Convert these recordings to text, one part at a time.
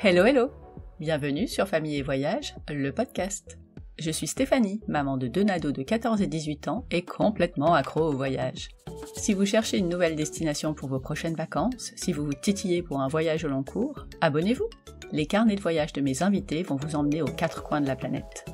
Hello hello! Bienvenue sur Famille et Voyage, le podcast. Je suis Stéphanie, maman de deux nados de 14 et 18 ans et complètement accro au voyage. Si vous cherchez une nouvelle destination pour vos prochaines vacances, si vous vous titillez pour un voyage au long cours, abonnez-vous! Les carnets de voyage de mes invités vont vous emmener aux quatre coins de la planète.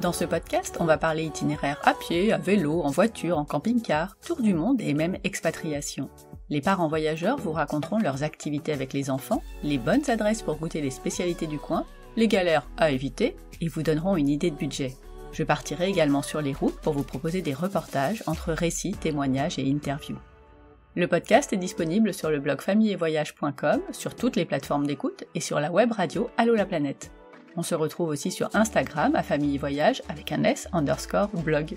Dans ce podcast, on va parler itinéraire à pied, à vélo, en voiture, en camping-car, tour du monde et même expatriation. Les parents voyageurs vous raconteront leurs activités avec les enfants, les bonnes adresses pour goûter les spécialités du coin, les galères à éviter et vous donneront une idée de budget. Je partirai également sur les routes pour vous proposer des reportages entre récits, témoignages et interviews. Le podcast est disponible sur le blog familleetvoyage.com, sur toutes les plateformes d'écoute et sur la web radio Allô la planète. On se retrouve aussi sur Instagram à Famille et Voyage avec un S_blog.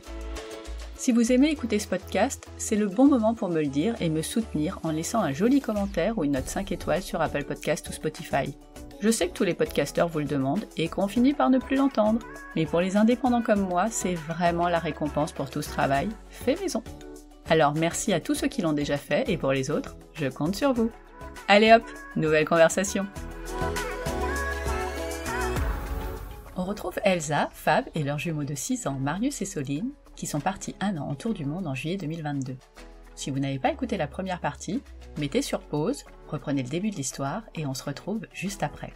Si vous aimez écouter ce podcast, c'est le bon moment pour me le dire et me soutenir en laissant un joli commentaire ou une note 5 étoiles sur Apple Podcast ou Spotify. Je sais que tous les podcasteurs vous le demandent et qu'on finit par ne plus l'entendre, mais pour les indépendants comme moi, c'est vraiment la récompense pour tout ce travail fait maison. Alors merci à tous ceux qui l'ont déjà fait et pour les autres, je compte sur vous. Allez hop, nouvelle conversation. On retrouve Elsa, Fab et leurs jumeaux de 6 ans, Marius et Soline, qui sont partis un an en tour du monde en juillet 2022. Si vous n'avez pas écouté la première partie, mettez sur pause, reprenez le début de l'histoire et on se retrouve juste après.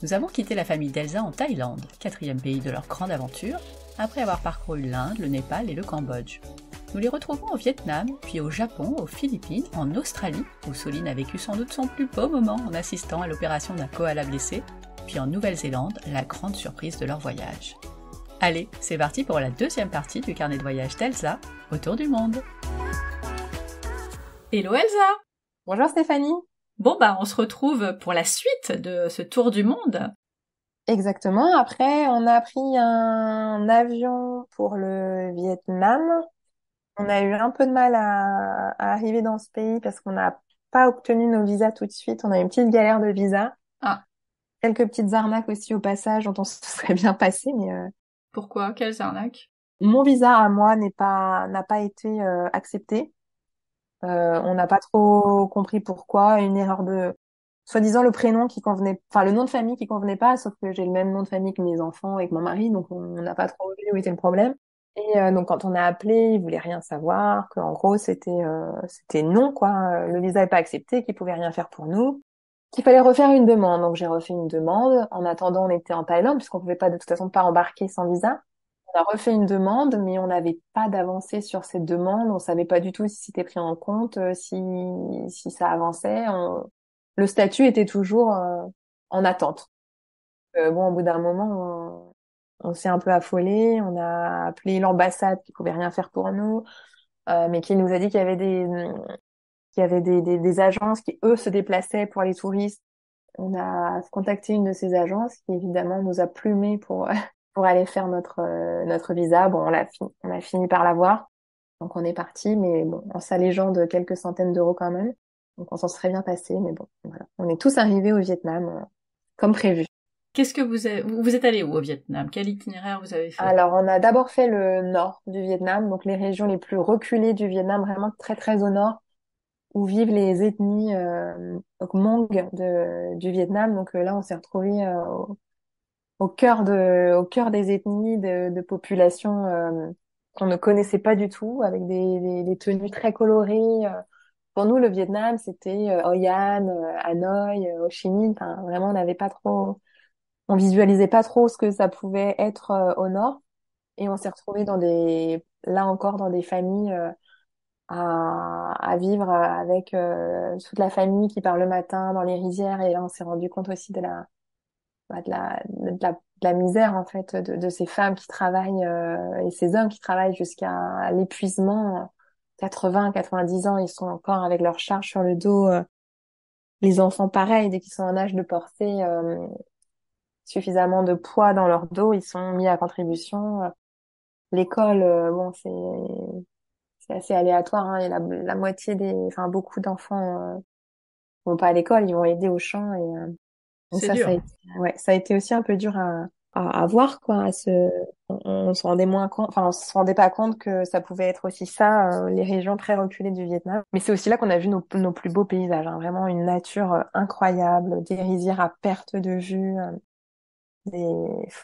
Nous avons quitté la famille d'Elsa en Thaïlande, 4e pays de leur grande aventure, après avoir parcouru l'Inde, le Népal et le Cambodge. Nous les retrouvons au Vietnam, puis au Japon, aux Philippines, en Australie, où Soline a vécu sans doute son plus beau moment en assistant à l'opération d'un koala blessé, puis en Nouvelle-Zélande, la grande surprise de leur voyage. Allez, c'est parti pour la deuxième partie du carnet de voyage d'Elsa, autour du monde. Hello Elsa! Bonjour Stéphanie! Bon on se retrouve pour la suite de ce tour du monde. Exactement, après on a pris un avion pour le Vietnam. On a eu un peu de mal à arriver dans ce pays parce qu'on n'a pas obtenu nos visas tout de suite. On a eu une petite galère de visa. Ah. Quelques petites arnaques aussi au passage dont on se serait bien passé, mais... Pourquoi? Quelles arnaques? Mon visa à moi n'a pas été accepté. On n'a pas trop compris pourquoi. Une erreur de... Soi-disant le prénom qui convenait... Enfin, le nom de famille qui convenait pas, sauf que j'ai le même nom de famille que mes enfants et que mon mari, donc on n'a pas trop vu où était le problème. Et donc quand on a appelé, ils voulaient rien savoir, qu'en gros c'était non quoi, le visa n'est pas accepté, qu'ils pouvaient rien faire pour nous, qu'il fallait refaire une demande. Donc j'ai refait une demande. En attendant, on était en Thaïlande puisqu'on pouvait pas de toute façon pas embarquer sans visa. On a refait une demande, mais on n'avait pas d'avancée sur cette demande. On savait pas du tout si c'était pris en compte, si ça avançait. Le statut était toujours en attente. Bon, au bout d'un moment, on s'est un peu affolé. On a appelé l'ambassade qui pouvait rien faire pour nous, mais qui nous a dit qu'il y avait des agences qui, eux, se déplaçaient pour les touristes. On a contacté une de ces agences qui, évidemment, nous a plumé pour aller faire notre visa. Bon, on a fini par l'avoir. Donc, on est parti, mais bon, en s'allégeant de quelques centaines d'euros quand même. Donc, on s'en serait bien passé, mais bon, voilà. On est tous arrivés au Vietnam, comme prévu. Qu'est-ce que vous êtes allés où au Vietnam? Quel itinéraire vous avez fait? Alors, on a d'abord fait le nord du Vietnam, donc les régions les plus reculées du Vietnam, vraiment très très au nord, où vivent les ethnies Hmong du Vietnam. Donc là, on s'est retrouvés au cœur des ethnies de populations qu'on ne connaissait pas du tout, avec des tenues très colorées. Pour nous, le Vietnam, c'était Hoi An, Hanoï, Ho Chi Minh. Enfin, vraiment, on visualisait pas trop ce que ça pouvait être au nord. Et on s'est retrouvés là encore, dans des familles à vivre avec toute la famille qui part le matin dans les rizières. Et là, on s'est rendu compte aussi de la misère, en fait, de ces femmes qui travaillent et ces hommes qui travaillent jusqu'à l'épuisement. 80, 90 ans, ils sont encore avec leur charge sur le dos. Les enfants, pareil, dès qu'ils sont en âge de porter suffisamment de poids dans leur dos, ils sont mis à contribution. L'école, bon, c'est assez aléatoire, hein. Et la moitié enfin, beaucoup d'enfants vont pas à l'école, ils vont aider au champ. Et donc c'est dur. ça a été aussi un peu dur à voir, quoi. on se rendait moins compte, enfin, on se rendait pas compte que ça pouvait être aussi ça, les régions très reculées du Vietnam. Mais c'est aussi là qu'on a vu nos plus beaux paysages, hein. Vraiment une nature incroyable, des rizières à perte de vue,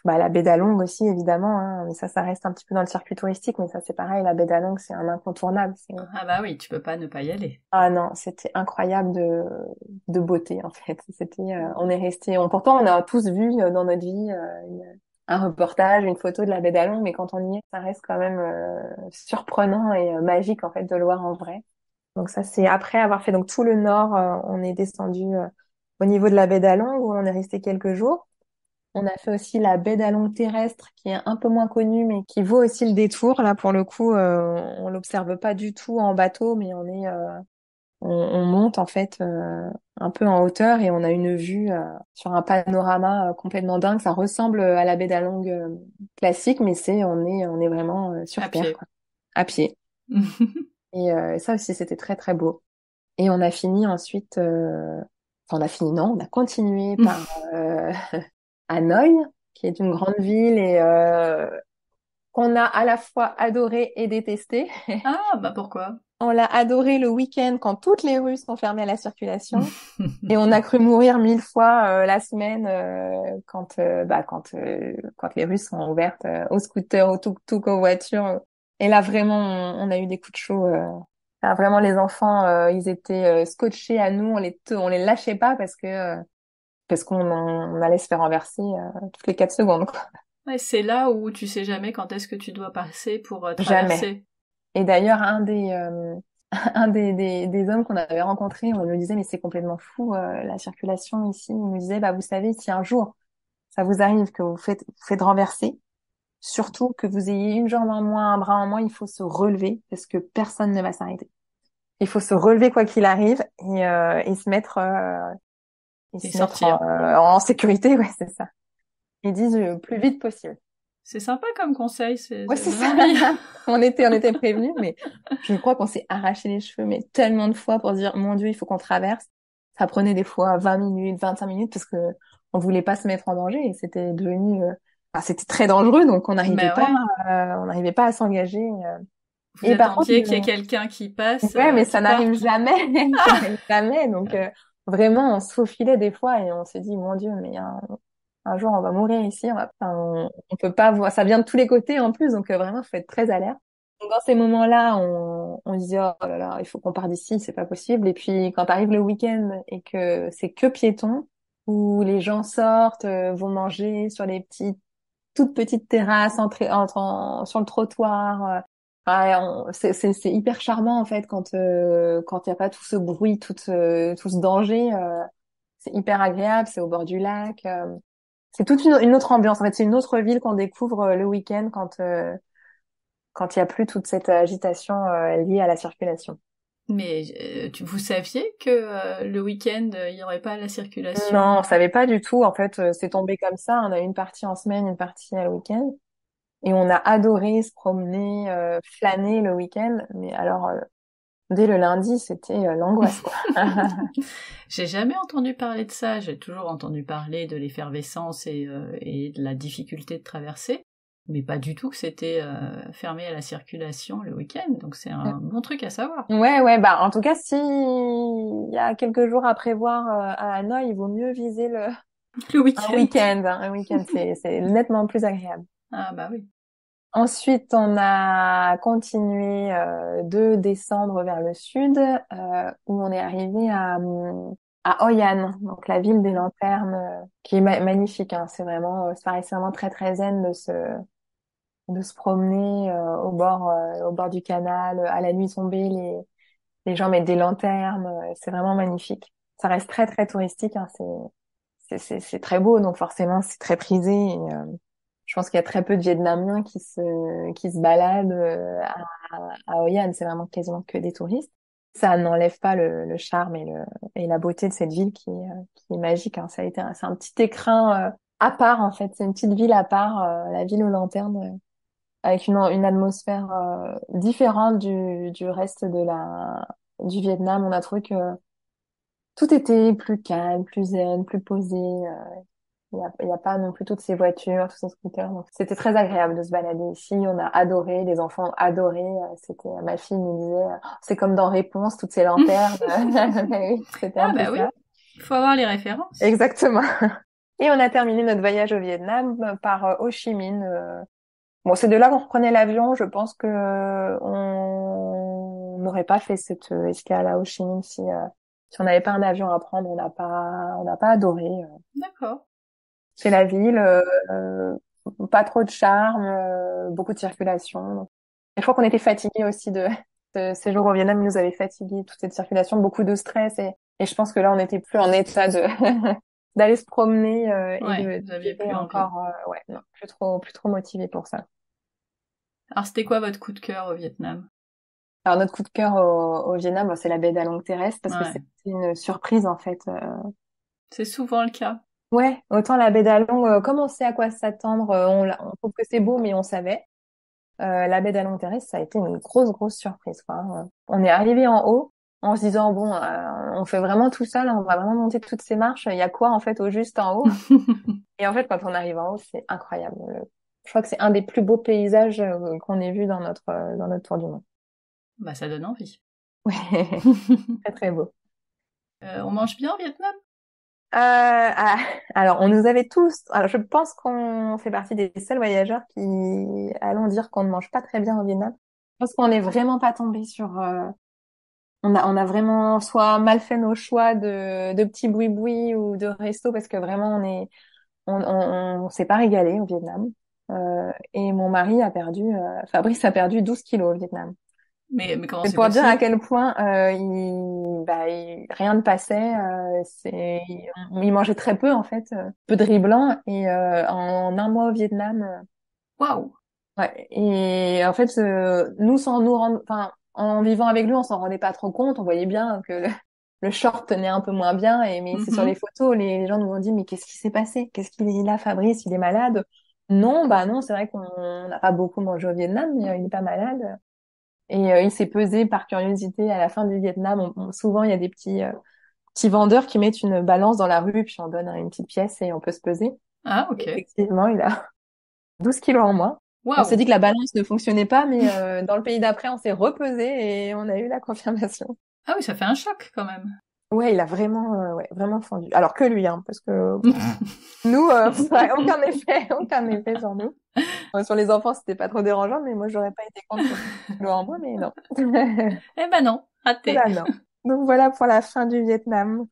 la baie d'Along aussi, évidemment, hein. Mais ça reste un petit peu dans le circuit touristique, mais ça, c'est pareil, la baie d'Along, c'est un incontournable. Ah bah oui, tu peux pas ne pas y aller. Ah non, c'était incroyable de beauté, en fait. On est resté, pourtant, on a tous vu dans notre vie, un reportage, une photo de la baie d'Along, mais quand on y est, ça reste quand même surprenant et magique en fait de le voir en vrai. Donc ça c'est après avoir fait donc tout le nord, on est descendu au niveau de la baie d'Along où on est resté quelques jours. On a fait aussi la baie d'Along terrestre qui est un peu moins connue mais qui vaut aussi le détour. Là pour le coup, on l'observe pas du tout en bateau, mais on monte en fait un peu en hauteur et on a une vue sur un panorama complètement dingue. Ça ressemble à la baie d'Along classique, mais on est vraiment À sur terre, pied. quoi, à pied. Et ça aussi c'était très très beau. Et on a fini ensuite, enfin on a fini non, on a continué par Hanoï, qui est une grande ville et qu'on a à la fois adoré et détesté. Ah bah pourquoi? On l'a adoré le week-end quand toutes les rues sont fermées à la circulation. Et on a cru mourir 1000 fois la semaine quand les rues sont ouvertes aux scooters, aux tuk-tuk, aux voitures. Et là vraiment on a eu des coups de chaud. Enfin, vraiment les enfants ils étaient scotchés à nous, on les lâchait pas parce qu'on allait se faire renverser toutes les 4 secondes, quoi. Ouais, c'est là où tu sais jamais quand est-ce que tu dois passer pour Jamais. traverser. Et d'ailleurs un des hommes qu'on avait rencontrés, on nous disait mais c'est complètement fou la circulation ici. Il nous disait bah vous savez si un jour ça vous arrive que vous faites renverser, surtout que vous ayez une jambe en moins, un bras en moins, il faut se relever parce que personne ne va s'arrêter. Il faut se relever quoi qu'il arrive et Et se mettre sortir. en sécurité, ouais, c'est ça. Ils disent le plus vite possible. C'est sympa comme conseil, Ouais, ça c'est donne ça. envie. On était prévenus, mais je crois qu'on s'est arraché les cheveux, mais tellement de fois pour dire, mon Dieu, il faut qu'on traverse. Ça prenait des fois 20 minutes, 25 minutes parce que on voulait pas se mettre en danger et c'était devenu, c'était très dangereux, donc Mais ouais, on n'arrivait pas à s'engager. vous Et par contre, attendiez qu'il y ait quelqu'un qui passe, ouais, mais ça qui n'arrive parte. jamais, ça Ah! n'arrive jamais, donc vraiment, on se faufilait des fois et on s'est dit, mon Dieu, mais un jour on va mourir ici, on peut pas voir, ça vient de tous les côtés en plus, donc vraiment, faut être très alerte. Donc, dans ces moments-là, on se dit, oh là là, il faut qu'on parte d'ici, c'est pas possible. Et puis, quand arrive le week-end et que c'est que piéton, où les gens sortent, vont manger sur les toutes petites terrasses, sur le trottoir, c'est hyper charmant, en fait, quand il n'y a pas tout ce bruit, tout ce danger, c'est hyper agréable, c'est au bord du lac, c'est toute une autre ambiance. En fait, c'est une autre ville qu'on découvre le week-end quand il y a plus toute cette agitation liée à la circulation. Mais vous saviez que le week-end, il y aurait pas la Non, circulation on savait pas du tout. En fait, c'est tombé comme ça. On a une partie en semaine, une partie le week-end. Et on a adoré se promener, flâner le week-end. Mais alors, dès le lundi, c'était l'angoisse, quoi. J'ai jamais entendu parler de ça. J'ai toujours entendu parler de l'effervescence et de la difficulté de traverser, mais pas du tout que c'était fermé à la circulation le week-end. Donc c'est un bon truc à savoir. Ouais, ouais, bah en tout cas, si il y a quelques jours à prévoir à Hanoï, il vaut mieux viser Le un week-end. week-end, hein. Un week-end, c'est nettement plus agréable. Ah bah oui. Ensuite, on a continué de descendre vers le sud, où on est arrivé à Hoi An, donc la ville des lanternes, qui est magnifique, hein. C'est vraiment, ça paraissait vraiment très très zen de se promener au bord du canal, à la nuit tombée, les gens mettent des lanternes, c'est vraiment magnifique. Ça reste très très touristique, hein. C'est très beau, donc forcément c'est très prisé. Je pense qu'il y a très peu de Vietnamiens qui se baladent à Hoi An. C'est vraiment quasiment que des touristes. Ça n'enlève pas le charme et la beauté de cette ville qui est magique, hein. C'est un petit écrin à part en fait. C'est une petite ville à part, la ville aux lanternes, avec une atmosphère différente du reste du Vietnam. On a trouvé que tout était plus calme, plus zen, plus posé. il y a pas non plus toutes ces voitures, tous ces scooters. Donc, c'était très agréable de se balader ici. On a adoré, les enfants ont adoré. C'était, ma fille nous disait, c'est comme dans Réponse, toutes ces lanternes. Oui, c'était un Ah peu bah oui, ça. il faut avoir les références. Exactement. Et on a terminé notre voyage au Vietnam par Ho Chi Minh. Bon, c'est de là qu'on reprenait l'avion. Je pense que on n'aurait pas fait cette escale à Ho Chi Minh si on n'avait pas un avion à prendre. On n'a pas adoré. D'accord. C'est la ville, pas trop de charme, beaucoup de circulation. Et je crois qu'on était fatigués aussi de ces jours au Vietnam. Ils nous avaient fatigués, toute cette circulation, beaucoup de stress. Et je pense que là, on n'était plus en état de d'aller se promener et Ouais, de vous aviez d'être plus envie. encore, ouais, non, plus trop motivé pour ça. Alors c'était quoi votre coup de cœur au Vietnam? Alors notre coup de cœur au Vietnam, bon, c'est la baie d'Along Terrestre parce que Ouais, c'était une surprise en fait. c'est souvent le cas. Ouais, autant la baie d'Along, comme on sait à quoi s'attendre, on trouve que c'est beau, mais on savait. La baie d'Along Terrestre, ça a été une grosse surprise, quoi, hein. On est arrivé en haut en se disant bon, on fait vraiment tout ça, là, on va vraiment monter toutes ces marches. Il y a quoi en fait au juste en haut? Et en fait, quand on arrive en haut, c'est incroyable. Je crois que c'est un des plus beaux paysages qu'on ait vu dans notre tour du monde. Bah ça donne envie. Ouais, très très beau. On mange bien au Vietnam? Alors, on nous avait tous. Alors, je pense qu'on fait partie des seuls voyageurs qui allons dire qu'on ne mange pas très bien au Vietnam. Je pense qu'on n'est vraiment pas tombé sur. On a vraiment soit mal fait nos choix de petits boui-boui ou de resto parce que vraiment on s'est pas régalé au Vietnam. Et mon mari a perdu, Fabrice a perdu 12 kilos au Vietnam. Mais comment C'est c'est pour dire à possible? quel point rien ne passait. Il mangeait très peu en fait, peu de riz blanc et en un mois au Vietnam. Waouh! Ouais. Et en fait, nous sans nous rendre, enfin, en vivant avec lui, on s'en rendait pas trop compte. On voyait bien que le short tenait un peu moins bien. Mais c'est sur les Mhm. photos, les gens nous ont dit mais qu'est-ce qui s'est passé? Qu'est-ce qu'il est là, Fabrice? Il est malade? Non, bah non, c'est vrai qu'on n'a pas beaucoup mangé au Vietnam, mais il est pas malade. Et il s'est pesé par curiosité à la fin du Vietnam. Souvent, il y a des petits vendeurs qui mettent une balance dans la rue, puis on donne une petite pièce et on peut se peser. Ah Et ok. effectivement, il a 12 kilos en moins. On s'est Waouh! dit que la balance ne fonctionnait pas, mais dans le pays d'après, on s'est repesé et on a eu la confirmation. Ah oui, ça fait un choc quand même. Ouais, il a vraiment, ouais, vraiment fondu. Alors que lui, hein, parce que nous, ça a aucun effet sur nous. Sur les enfants, c'était pas trop dérangeant, mais moi, j'aurais pas été contre pour 12 kilos en moins, mais non. Eh ben non, raté. Là, non. Donc voilà pour la fin du Vietnam.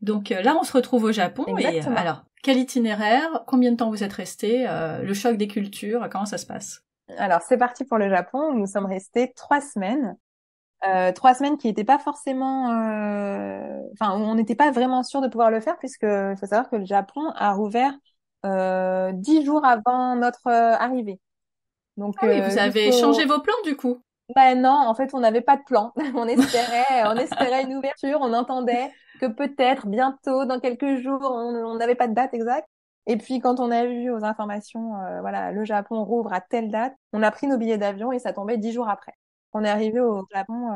Donc là, on se retrouve au Japon et Exactement. alors, quel itinéraire? Combien de temps vous êtes resté? Le choc des cultures, comment ça se passe? Alors, c'est parti pour le Japon. Nous sommes restés 3 semaines. 3 semaines qui n'étaient pas forcément... Enfin, on n'était pas vraiment sûr de pouvoir le faire puisque il faut savoir que le Japon a rouvert 10 jours avant notre arrivée. Donc, Ah oui, vous avez changé jusqu'au... vos plans du coup. Ben non, en fait, on n'avait pas de plan. On espérait une ouverture. On entendait que peut-être bientôt, dans quelques jours, on n'avait pas de date exacte. Et puis, quand on a vu aux informations, voilà, le Japon rouvre à telle date, on a pris nos billets d'avion et ça tombait 10 jours après. On est arrivé au Japon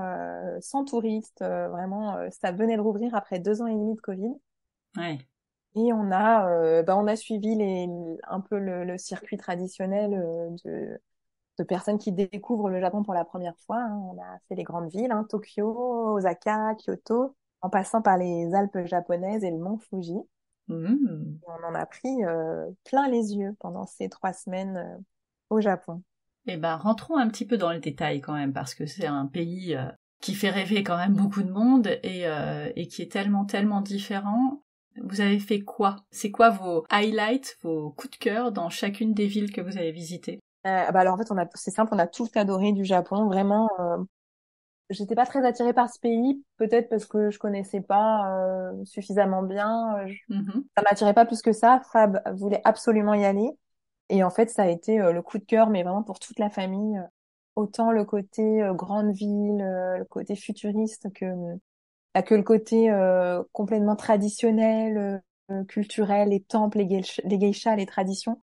sans touristes, vraiment, ça venait de rouvrir après 2 ans et demi de Covid. Ouais. Et on a suivi un peu le circuit traditionnel de personnes qui découvrent le Japon pour la première fois, hein. On a fait les grandes villes, hein, Tokyo, Osaka, Kyoto, en passant par les Alpes japonaises et le mont Fuji. Mmh. Et on en a pris plein les yeux pendant ces 3 semaines au Japon. Eh ben, rentrons un petit peu dans le détail quand même, parce que c'est un pays qui fait rêver quand même beaucoup de monde et qui est tellement différent. Vous avez fait quoi? C'est quoi vos highlights, vos coups de cœur dans chacune des villes que vous avez visitées? Alors en fait, c'est simple, on a tout adoré du Japon, vraiment. J'étais pas très attirée par ce pays, peut-être parce que je connaissais pas suffisamment bien. Mhm. Ça m'attirait pas plus que ça. Fab voulait absolument y aller. Et en fait, ça a été le coup de cœur, mais vraiment pour toute la famille. Autant le côté grande ville, le côté futuriste que le côté complètement traditionnel, culturel, les temples, les geishas, les traditions.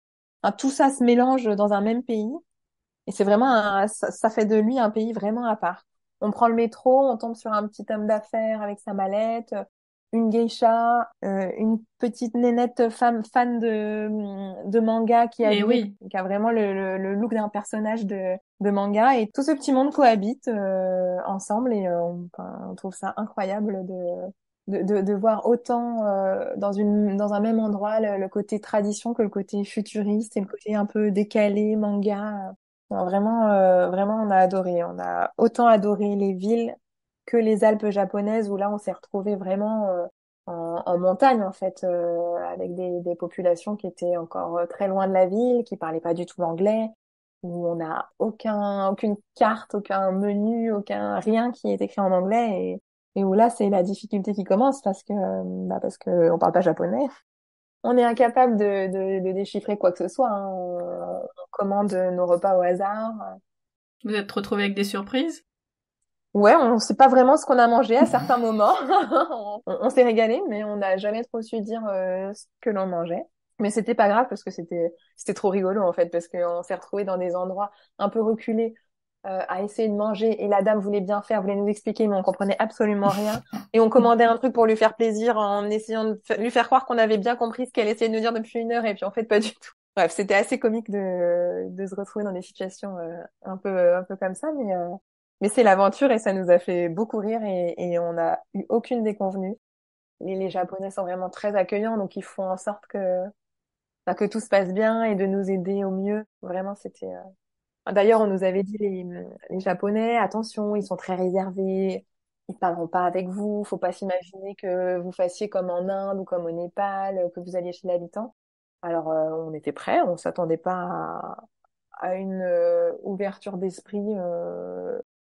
Enfin, tout ça se mélange dans un même pays. Et c'est vraiment ça fait de lui un pays vraiment à part. On prend le métro, on tombe sur un petit homme d'affaires avec sa mallette. une geisha, une petite nénette femme fan de manga qui est Et habillée, oui, qui a vraiment le look d'un personnage de manga. Et tout ce petit monde cohabite ensemble et enfin, on trouve ça incroyable de voir autant dans un même endroit le côté tradition que le côté futuriste et le côté un peu décalé, manga. Non, vraiment, vraiment, on a adoré. On a autant adoré les villes que les Alpes japonaises où là, on s'est retrouvé vraiment en montagne en fait, avec des populations qui étaient encore très loin de la ville, qui parlaient pas du tout l'anglais, où on n'a aucune carte, aucun menu, aucun rien qui est écrit en anglais et où là, c'est la difficulté qui commence parce que on parle pas japonais. On est incapable de déchiffrer quoi que ce soit, hein. On commande nos repas au hasard. vous êtes retrouvés avec des surprises? Ouais, on sait pas vraiment ce qu'on a mangé à certains moments. On s'est régalé, mais on n'a jamais trop su dire ce que l'on mangeait. Mais c'était pas grave parce que c'était trop rigolo en fait, parce qu'on s'est retrouvés dans des endroits un peu reculés à essayer de manger et la dame voulait bien faire, voulait nous expliquer, mais on comprenait absolument rien. Et on commandait un truc pour lui faire plaisir en essayant de lui faire croire qu'on avait bien compris ce qu'elle essayait de nous dire depuis 1 heure et puis en fait pas du tout. Bref, c'était assez comique de se retrouver dans des situations un peu comme ça, mais c'est l'aventure et ça nous a fait beaucoup rire et on n'a eu aucune déconvenue. Les Japonais sont vraiment très accueillants, donc ils font en sorte que tout se passe bien et de nous aider au mieux. Vraiment, c'était. D'ailleurs, on nous avait dit les Japonais, attention, ils sont très réservés, ils parleront pas avec vous. Faut pas s'imaginer que vous fassiez comme en Inde ou comme au Népal, que vous alliez chez l'habitant. Alors, on était prêts, on s'attendait pas à une ouverture d'esprit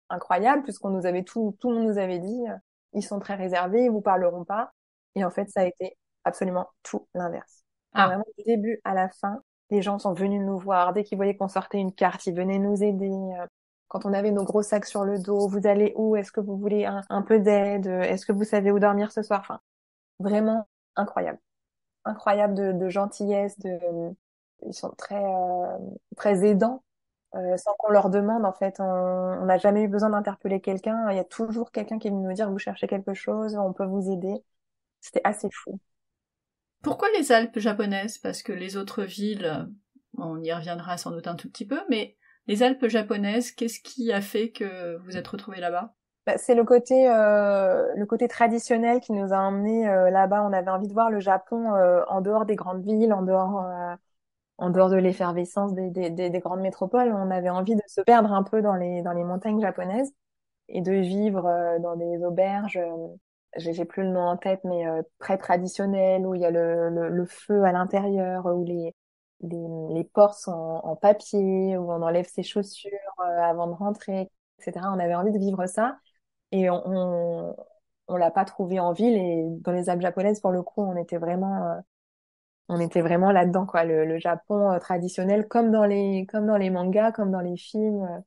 incroyable puisqu'on nous avait tout le monde nous avait dit ils sont très réservés, ils vous parleront pas. Et en fait, ça a été absolument tout l'inverse. Enfin, Ah, vraiment du début à la fin, les gens sont venus nous voir dès qu'ils voyaient qu'on sortait une carte, ils venaient nous aider. Quand on avait nos gros sacs sur le dos, vous allez où? Est-ce que vous voulez un peu d'aide? Est-ce que vous savez où dormir ce soir? Enfin, vraiment incroyable, incroyable de gentillesse, ils sont très aidants sans qu'on leur demande, en fait. On n'a jamais eu besoin d'interpeller quelqu'un. Il y a toujours quelqu'un qui est venu nous dire, vous cherchez quelque chose, on peut vous aider. C'était assez fou. pourquoi les Alpes japonaises? Parce que les autres villes, on y reviendra sans doute un tout petit peu, mais les Alpes japonaises, qu'est-ce qui a fait que vous êtes retrouvés là-bas? Bah, c'est le côté traditionnel qui nous a emmenés là-bas. On avait envie de voir le Japon en dehors des grandes villes, en dehors de l'effervescence des grandes métropoles. On avait envie de se perdre un peu dans les montagnes japonaises et de vivre dans des auberges. J'ai plus le nom en tête, mais très traditionnelles où il y a le feu à l'intérieur, où les portes sont en papier, où on enlève ses chaussures avant de rentrer, etc. On avait envie de vivre ça et on l'a pas trouvé en ville et dans les Alpes japonaises pour le coup on était vraiment là-dedans quoi le Japon traditionnel comme dans les mangas comme dans les films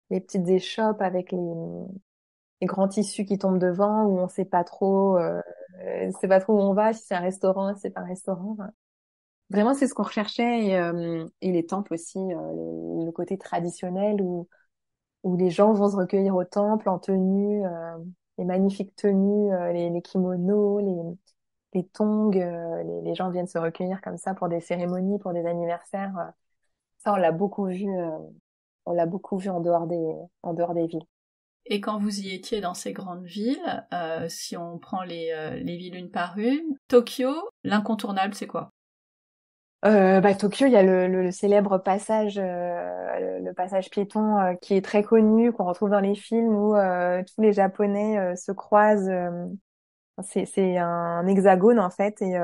les petites échoppes avec les grands tissus qui tombent devant où on sait pas trop où on va si c'est un restaurant si c'est pas un restaurant. Vraiment c'est ce qu'on recherchait et les temples aussi le côté traditionnel où les gens vont se recueillir au temple en tenue, les magnifiques tenues, les kimonos, les tongs, les gens viennent se recueillir comme ça pour des cérémonies, pour des anniversaires. Ça, on l'a beaucoup vu en dehors des villes. Et quand vous y étiez dans ces grandes villes, si on prend les villes une par une, Tokyo, l'incontournable, c'est quoi? Tokyo, il y a le célèbre passage, le passage piéton qui est très connu, qu'on retrouve dans les films où tous les Japonais se croisent. C'est un hexagone en fait et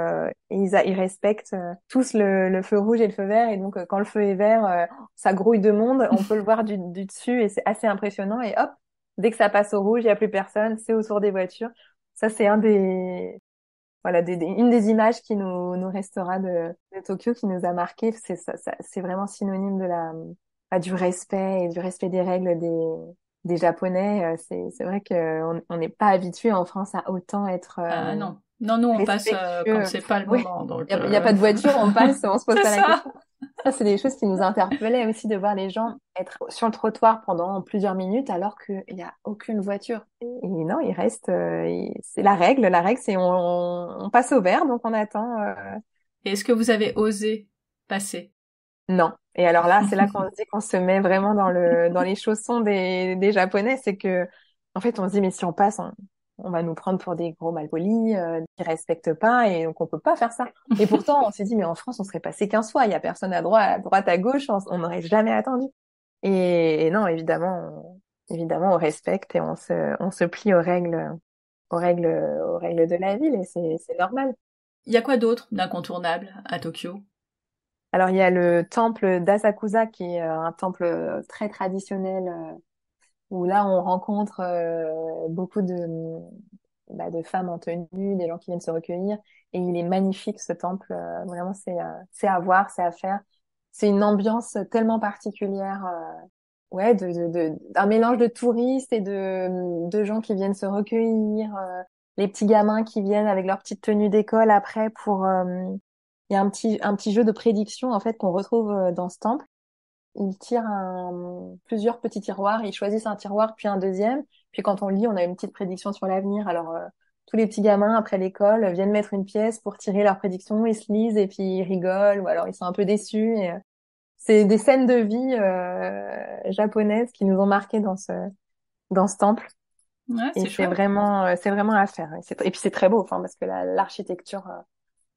ils respectent tous le feu rouge et le feu vert et donc quand le feu est vert, ça grouille de monde, on peut le voir du dessus et c'est assez impressionnant et hop, dès que ça passe au rouge, il y a plus personne, c'est autour des voitures. Ça c'est un des voilà une des images qui nous restera de Tokyo qui nous a marqué. C'est vraiment synonyme de du respect et du respect des règles des Japonais. C'est vrai qu'on on n'est pas habitué en France à autant être Ah non. Non, nous on passe quand respectueux. c'est pas le Oui, moment, donc il y a pas de voiture, on passe, on se pose c'est pas la ça. question. Ça, c'est des choses qui nous interpellaient aussi de voir les gens être sur le trottoir pendant plusieurs minutes alors qu'il n'y a aucune voiture. Et non, ils restent. C'est la règle. La règle, c'est on passe au vert, donc on attend. Et est-ce que vous avez osé passer? Non. Et alors là, c'est là qu'on se dit qu'on se met vraiment dans les chaussons des Japonais. C'est que, en fait, on se dit, mais si on passe, on va nous prendre pour des gros malpolis, qui respectent pas, et donc on peut pas faire ça. Et pourtant, on s'est dit, mais en France, on serait passé 15 fois. Il y a personne à droite, à gauche. On n'aurait jamais attendu. Et non, évidemment, on respecte et on se plie aux règles de la ville, et c'est normal. Il y a quoi d'autre d'incontournable à Tokyo? Alors, il y a le temple d'Asakusa, qui est un temple très traditionnel, où là, on rencontre beaucoup de femmes en tenue, des gens qui viennent se recueillir. Et il est magnifique, ce temple. Vraiment, c'est à voir, c'est à faire. C'est une ambiance tellement particulière. Ouais, d'un mélange de touristes et de gens qui viennent se recueillir. Les petits gamins qui viennent avec leur petite tenue d'école après pour... il y a un petit jeu de prédiction, en fait, qu'on retrouve dans ce temple. Ils tirent plusieurs petits tiroirs, ils choisissent un tiroir puis un deuxième. Puis quand on lit, on a une petite prédiction sur l'avenir. Alors tous les petits gamins après l'école viennent mettre une pièce pour tirer leur prédiction, ils se lisent et puis ils rigolent ou alors ils sont un peu déçus. Et, c'est des scènes de vie japonaises qui nous ont marqués dans ce temple. Ouais, Et c'est chouette. c'est vraiment à faire. Et puis c'est très beau, enfin parce que l'architecture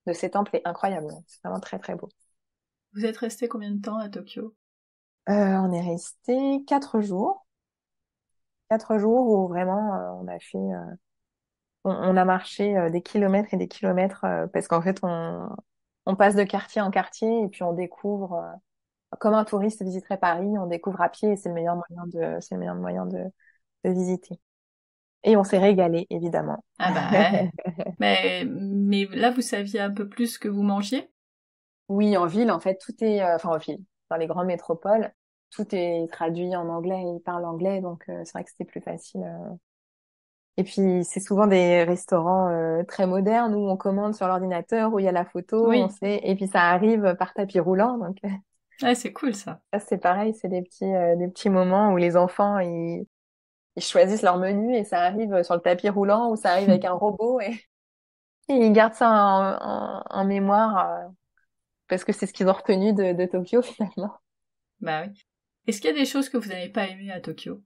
de ces temples est incroyable. C'est vraiment très très beau. Vous êtes resté combien de temps à Tokyo? On est resté 4 jours. 4 jours où vraiment on a fait, on a marché des kilomètres et des kilomètres parce qu'en fait on passe de quartier en quartier et puis on découvre comme un touriste visiterait Paris, on découvre à pied et c'est le meilleur moyen de visiter. Et on s'est régalé évidemment. Ah bah ouais. Mais là, vous saviez un peu plus ce que vous mangiez? Oui, en ville en fait tout est, enfin en ville, dans les grandes métropoles, tout est traduit en anglais, ils parlent anglais donc c'est vrai que c'était plus facile. Et puis, c'est souvent des restaurants très modernes où on commande sur l'ordinateur, où il y a la photo, on Oui. sait, et puis ça arrive par tapis roulant. Donc, Ouais, c'est cool ça. ça, c'est pareil, c'est des petits moments où les enfants, ils choisissent leur menu et ça arrive sur le tapis roulant ou ça arrive avec un robot et ils gardent ça en mémoire parce que c'est ce qu'ils ont retenu de Tokyo finalement. Bah oui. Est-ce qu'il y a des choses que vous n'avez pas aimées à Tokyo?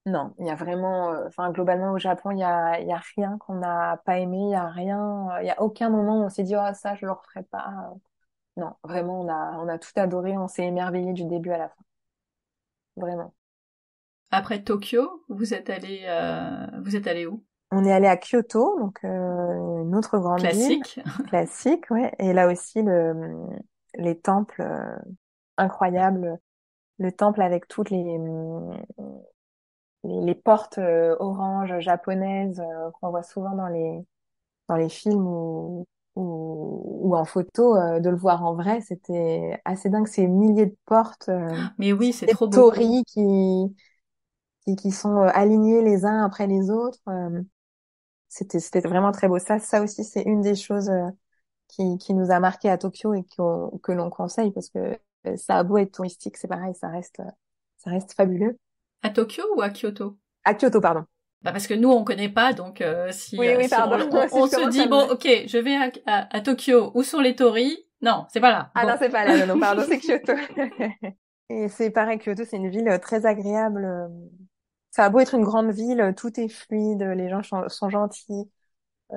Non, il y a vraiment, enfin, globalement au Japon, il y a rien qu'on n'a pas aimé, il y a rien, il y a aucun moment où on s'est dit, oh, ça, je le referai pas. Non, vraiment, on a tout adoré, on s'est émerveillé du début à la fin. Vraiment. Après Tokyo, vous êtes allé où? On est allé à Kyoto, donc une autre grande ville, Classique. classique, ouais. Et là aussi, les temples incroyables, le temple avec toutes les portes oranges japonaises qu'on voit souvent dans les films ou en photo, de le voir en vrai, c'était assez dingue. Ces milliers de portes, Mais oui, c'est des trop beau. torii qui sont alignés les uns après les autres. C'était vraiment très beau. Ça aussi, c'est une des choses qui nous a marqué à Tokyo et que l'on conseille parce que ça a beau être touristique, c'est pareil, ça reste fabuleux. À Tokyo ou à Kyoto? À Kyoto, pardon. Bah parce que nous on connaît pas, donc Oui, oui, si pardon. Si on je se commence dit à bon me... ok je vais à Tokyo, où sont les torii? Non, c'est pas là. Ah non, Bon. c'est pas là, non, non, pardon, c'est Kyoto. Et c'est pareil, Kyoto, c'est une ville très agréable. Ça a beau être une grande ville, tout est fluide, les gens sont gentils.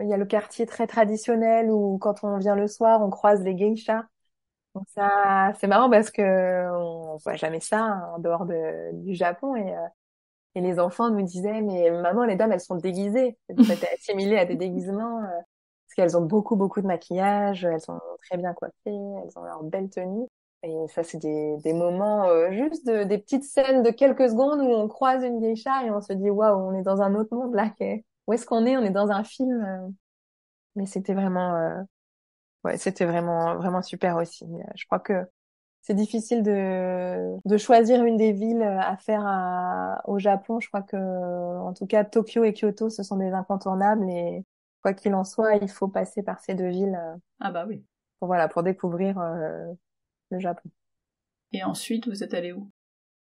Il y a le quartier très traditionnel où quand on vient le soir, on croise les geishas. Donc ça, c'est marrant parce que on voit jamais ça hein, en dehors du Japon et les enfants nous disaient mais maman les dames elles sont déguisées. C'était assimilé à des déguisements parce qu'elles ont beaucoup de maquillage, elles sont très bien coiffées, elles ont leur belle tenue. Et ça c'est des moments juste des petites scènes de quelques secondes où on croise une geisha et on se dit waouh on est dans un autre monde là. Où est-ce qu'on est? On est dans un film. Mais c'était vraiment ouais c'était vraiment super aussi. Je crois que c'est difficile de choisir une des villes à faire au Japon. Je crois que, en tout cas, Tokyo et Kyoto, ce sont des incontournables et quoi qu'il en soit, il faut passer par ces deux villes Ah bah oui. pour, voilà, pour découvrir le Japon. Et ensuite, vous êtes allé où?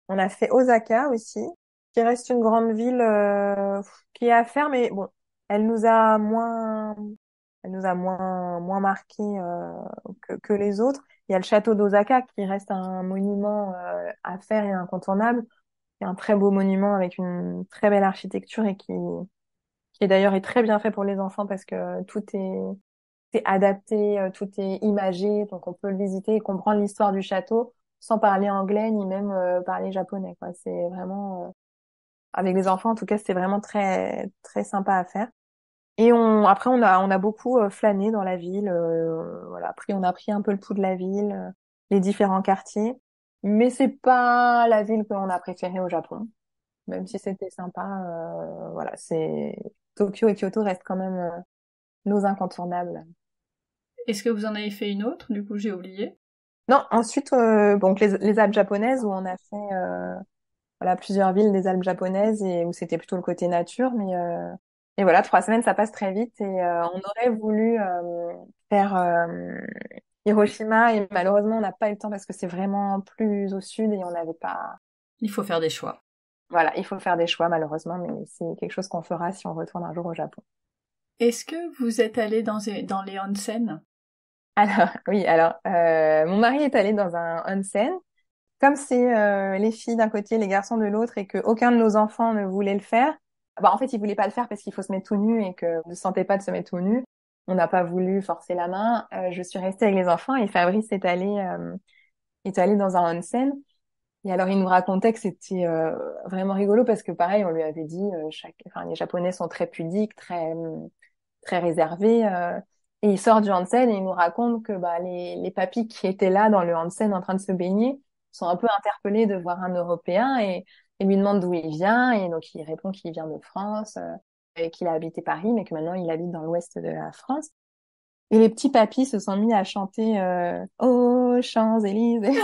On a fait Osaka aussi, qui reste une grande ville qui est à faire, mais bon, elle nous a moins, elle nous a moins marqué que les autres. Il y a le château d'Osaka qui reste un monument à faire et incontournable. C'est un très beau monument avec une très belle architecture et qui d'ailleurs est très bien fait pour les enfants parce que c'est adapté, tout est imagé, donc on peut le visiter et comprendre l'histoire du château sans parler anglais ni même parler japonais, quoi. C'est vraiment avec les enfants en tout cas, c'était vraiment très très sympa à faire. Et après on a beaucoup flâné dans la ville, voilà. Après on a pris un peu le pouls de la ville, les différents quartiers, mais c'est pas la ville que l'on a préférée au Japon, même si c'était sympa. Voilà, c'est Tokyo et Kyoto restent quand même nos incontournables. Est-ce que vous en avez fait une autre? Du coup, j'ai oublié. Non, ensuite, donc les Alpes japonaises où on a fait voilà plusieurs villes des Alpes japonaises et où c'était plutôt le côté nature, mais et voilà 3 semaines ça passe très vite et on aurait voulu faire Hiroshima et malheureusement on n'a pas eu le temps parce que c'est vraiment plus au sud et on n'avait pas. Il faut faire des choix. Voilà, il faut faire des choix malheureusement, mais c'est quelque chose qu'on fera si on retourne un jour au Japon. Est-ce que vous êtes allé dans les onsen? Alors oui, alors mon mari est allé dans un onsen. Comme c'est les filles d'un côté, les garçons de l'autre, et que aucun de nos enfants ne voulait le faire, bah en fait ils voulaient pas le faire parce qu'il faut se mettre tout nu et que ne sentait pas de se mettre tout nu. On n'a pas voulu forcer la main. Je suis restée avec les enfants et Fabrice est allé dans un onsen. Et alors il nous racontait que c'était vraiment rigolo parce que pareil on lui avait dit enfin les Japonais sont très pudiques, très réservés. Et il sort du onsen et il nous raconte que bah les papis qui étaient là dans le onsen en train de se baigner sont un peu interpellés de voir un Européen et lui demandent d'où il vient et donc il répond qu'il vient de France et qu'il a habité Paris mais que maintenant il habite dans l'ouest de la France. Et les petits papis se sont mis à chanter aux Champs-Élysées.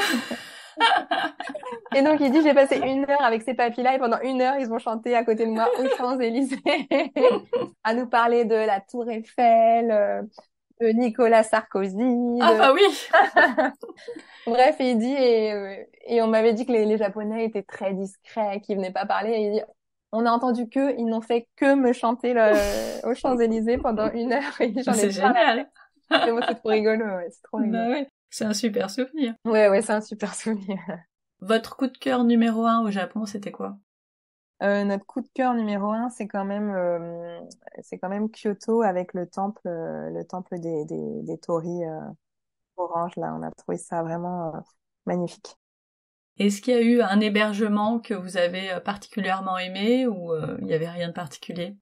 Et donc il dit j'ai passé 1 heure avec ces papis-là et pendant 1 heure ils vont chanter à côté de moi aux Champs-Élysées à nous parler de la Tour Eiffel, de Nicolas Sarkozy, Ah bah oui! bref, il dit et on m'avait dit que les Japonais étaient très discrets, qu'ils venaient pas parler. Et il dit, on a entendu que ils n'ont fait que me chanter aux Champs-Élysées pendant 1 heure et j'en ai C'est plein la génial! tête. Et moi, c'est trop rigolo, ouais, c'est trop rigolo. Bah ouais, c'est un super souvenir. Ouais, ouais, c'est un super souvenir. Votre coup de cœur numéro 1 au Japon, c'était quoi? Notre coup de cœur numéro 1, c'est quand même Kyoto avec le temple des torii orange. Là, on a trouvé ça vraiment magnifique. Est-ce qu'il y a eu un hébergement que vous avez particulièrement aimé ou il n'y avait rien de particulier?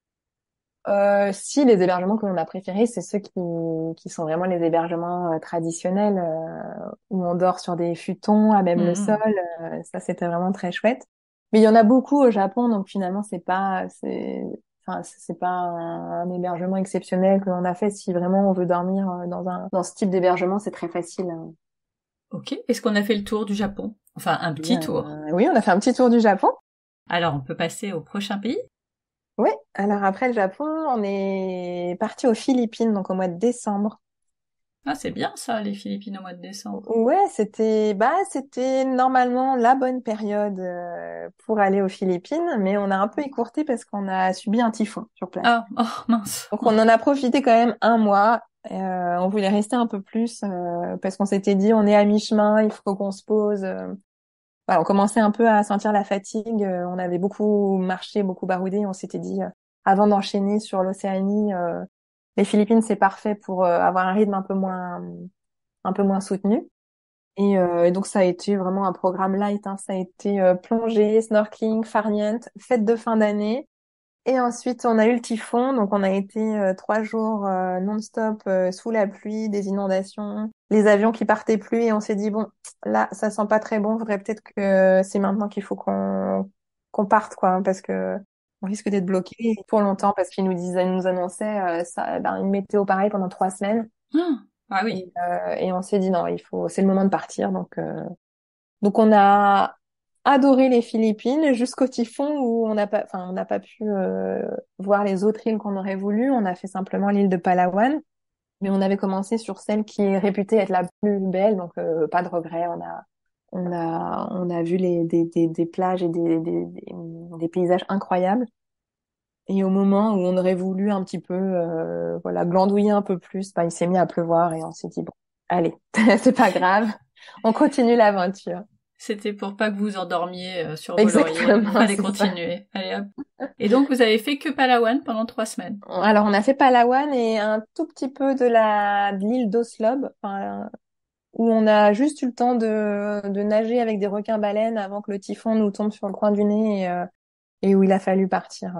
Si les hébergements que l'on a préférés, c'est ceux qui sont vraiment les hébergements traditionnels où on dort sur des futons à même le sol. Mhm. Ça, c'était vraiment très chouette. Mais il y en a beaucoup au Japon, donc finalement, enfin, c'est pas un hébergement exceptionnel que l'on a fait. Si vraiment on veut dormir dans ce type d'hébergement, c'est très facile. Ok, est-ce qu'on a fait le tour du Japon? Enfin, un Oui, petit tour. oui, on a fait un petit tour du Japon. Alors, on peut passer au prochain pays? Oui, alors après le Japon, on est parti aux Philippines, donc au mois de décembre. Ah, c'est bien ça, les Philippines au mois de décembre. Ouais, c'était normalement la bonne période pour aller aux Philippines, mais on a un peu écourté parce qu'on a subi un typhon sur place. Ah, oh mince. Donc on en a profité quand même un mois. On voulait rester un peu plus parce qu'on s'était dit on est à mi-chemin, il faut qu'on se pose. Voilà, on commençait un peu à sentir la fatigue. On avait beaucoup marché, beaucoup baroudé. On s'était dit avant d'enchaîner sur l'Océanie, les Philippines c'est parfait pour avoir un rythme un peu moins soutenu. Et donc ça a été vraiment un programme light, hein. Ça a été plongée, snorkeling, farniente, fête de fin d'année. Et ensuite on a eu le typhon, donc on a été 3 jours non-stop sous la pluie, des inondations, les avions qui partaient plus et on s'est dit bon là ça sent pas très bon, faudrait peut-être que c'est maintenant qu'il faut qu'on parte quoi, hein, parce que on risque d'être bloqué pour longtemps parce qu'ils ils nous annonçaient une météo pareille pendant 3 semaines. Ah oui. Et on s'est dit non, c'est le moment de partir. Donc on a adoré les Philippines jusqu'au typhon où on n'a pas pu voir les autres îles qu'on aurait voulu. On a fait simplement l'île de Palawan. Mais on avait commencé sur celle qui est réputée être la plus belle, donc pas de regret. On a vu des plages et des paysages incroyables. Et au moment où on aurait voulu un petit peu, voilà, glandouiller un peu plus, bah, il s'est mis à pleuvoir et on s'est dit, bon, allez, c'est pas grave, on continue l'aventure. C'était pour pas que vous endormiez sur vos lauriers. Exactement, Fallait c'est ça. continuer. Allez hop. Et donc vous avez fait que Palawan pendant 3 semaines. Alors, on a fait Palawan et un tout petit peu de l'île d'Oslob, enfin, où on a juste eu le temps de nager avec des requins-baleines avant que le typhon nous tombe sur le coin du nez et où il a fallu partir.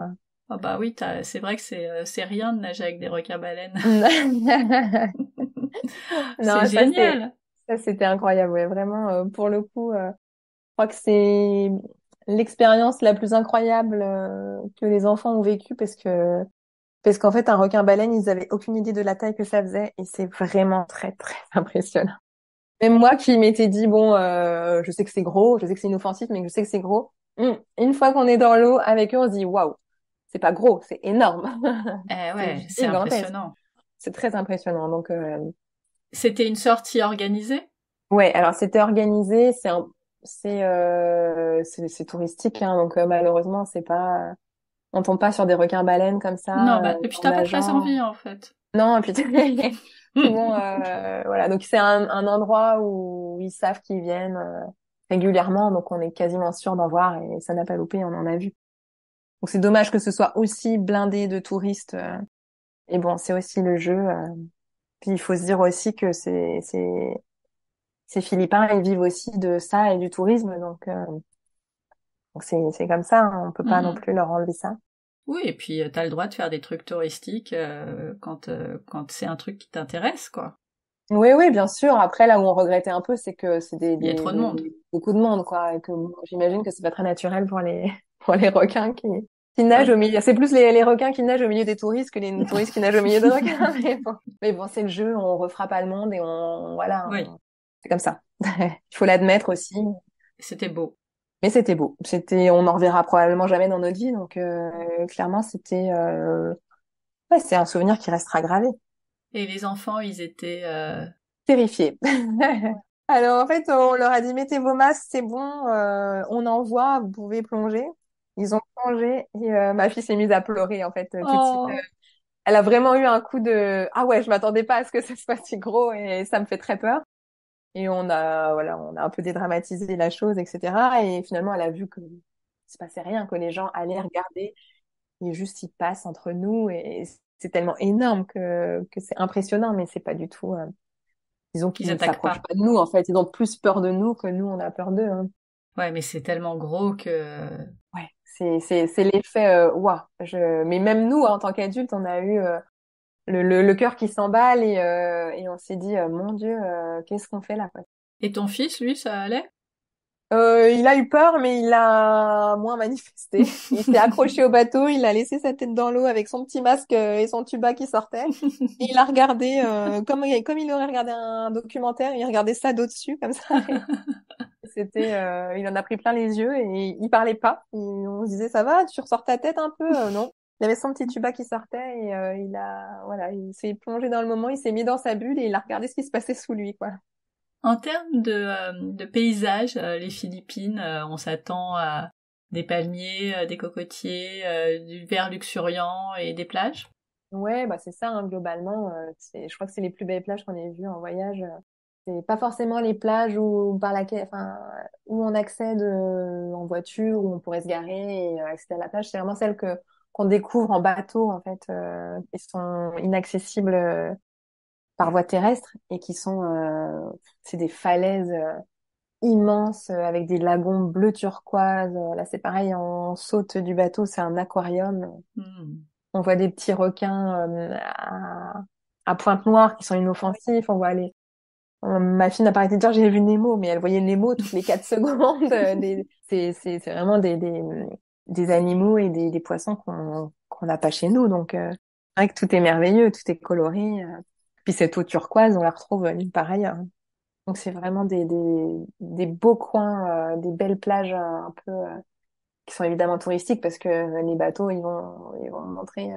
Oh bah oui, c'est vrai que c'est rien de nager avec des requins-baleines. C'est Non, génial. ça c'était incroyable, ouais, vraiment, pour le coup, je crois que c'est l'expérience la plus incroyable que les enfants ont vécue parce qu'en fait un requin-baleine, ils avaient aucune idée de la taille que ça faisait et c'est vraiment très très impressionnant. Même moi qui m'étais dit bon, je sais que c'est gros, je sais que c'est inoffensif, mais je sais que c'est gros. Une fois qu'on est dans l'eau avec eux, on se dit waouh, c'est pas gros, c'est énorme, Eh c'est ouais, c'est gigantesque. impressionnant. C'est très impressionnant. Donc C'était une sortie organisée? ouais, alors c'était organisé, c'est touristique, hein, donc malheureusement c'est pas, on tombe pas sur des requins-baleines comme Non, ça bah, et puis en t'as pas très nageant. envie en fait. Non, et puis bon, voilà, donc c'est un endroit où ils savent qu'ils viennent régulièrement, donc on est quasiment sûr d'en voir et ça n'a pas loupé, on en a vu. Donc c'est dommage que ce soit aussi blindé de touristes. Et bon, c'est aussi le jeu. Puis il faut se dire aussi que ces Philippins, ils vivent aussi de ça et du tourisme, donc c'est comme ça, hein, on peut pas non Mhm. plus leur enlever ça. Oui, et puis t'as le droit de faire des trucs touristiques quand c'est un truc qui t'intéresse, quoi. Oui, oui, bien sûr. Après, là où on regrettait un peu, c'est que c'est Il y a trop de monde. beaucoup de monde, quoi, et que bon, j'imagine que c'est pas très naturel pour les pour les requins qui nagent Ouais. au milieu. C'est plus les requins qui nagent au milieu des touristes que les touristes qui nagent au milieu des requins. Mais bon, c'est le jeu. On refera pas le monde et Oui, c'est comme ça. Il faut l'admettre aussi. c'était beau. Mais c'était beau. On en reverra probablement jamais dans notre vie, donc clairement, ouais, c'est un souvenir qui restera gravé. Et les enfants, ils étaient... Terrifiés. Alors en fait, on leur a dit mettez vos masques, c'est bon, on envoie, vous pouvez plonger. Ils ont plongé et ma fille s'est mise à pleurer en fait tout de suite. Oh, Elle a vraiment eu un coup de ah ouais, je m'attendais pas à ce que ce soit si gros et ça me fait très peur. Et on a un peu dédramatisé la chose, etc. Et finalement, elle a vu que il se passait rien, que les gens allaient regarder et juste ils passent entre nous et c'est tellement énorme que c'est impressionnant, mais c'est pas du tout. Disons qu'ils qu'ils ne attaquent s'approchent pas. pas de nous, en fait. Ils ont plus peur de nous que nous, on a peur d'eux, hein. Ouais, mais c'est tellement gros que... Ouais, c'est l'effet, ouah. Mais même nous, hein, en tant qu'adultes, on a eu le cœur qui s'emballe et on s'est dit, mon Dieu, qu'est-ce qu'on fait là, quoi. Et ton fils, lui, ça allait? Il a eu peur, mais il a moins manifesté. Il s'est accroché au bateau, il a laissé sa tête dans l'eau avec son petit masque et son tuba qui sortait. Et il a regardé, comme il aurait regardé un documentaire, il regardait ça d'au-dessus, comme ça. Il en a pris plein les yeux et il parlait pas. On se disait, ça va, tu ressors ta tête un peu? Non. Il avait son petit tuba qui sortait et voilà, il s'est plongé dans le moment, il s'est mis dans sa bulle et il a regardé ce qui se passait sous lui, quoi. En termes de paysage, les Philippines, on s'attend à des palmiers, des cocotiers, du vert luxuriant et des plages. Ouais, bah c'est ça, hein, globalement. Je crois que c'est les plus belles plages qu'on ait vues en voyage. C'est pas forcément les plages enfin, où on accède en voiture, où on pourrait se garer et accéder à la plage. C'est vraiment celles qu'on découvre en bateau, en fait, qui sont inaccessibles par voie terrestre et c'est des falaises immenses avec des lagons bleu turquoise. Là, c'est pareil, on saute du bateau, c'est un aquarium. Hmm. On voit des petits requins à pointe noire qui sont inoffensifs. On voit ma fille n'a pas arrêté de dire j'ai vu Nemo, mais elle voyait Nemo toutes les 4 secondes. C'est vraiment des animaux et des poissons qu'on n'a pas chez nous. Donc, c'est vrai que tout est merveilleux, tout est coloré. Puis cette eau turquoise, on la retrouve nulle part ailleurs. Donc, c'est vraiment des beaux coins, des belles plages un peu qui sont évidemment touristiques parce que les bateaux, ils vont montrer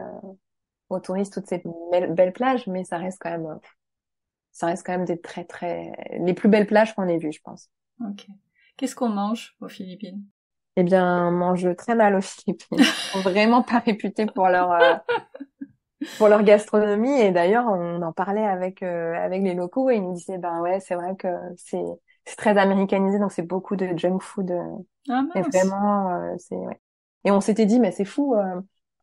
aux touristes toutes ces belles plages, mais ça reste quand même des très très les plus belles plages qu'on ait vues, je pense. Ok. Qu'est-ce qu'on mange aux Philippines? Eh bien, on mange très mal aux Philippines. Ils sont vraiment pas réputés pour leur gastronomie. Et d'ailleurs, on en parlait avec les locaux et ils nous disaient, ben ouais, c'est vrai que c'est très américanisé, donc c'est beaucoup de junk food. Ah Et mince. vraiment, c'est ouais. Et on s'était dit, mais c'est fou.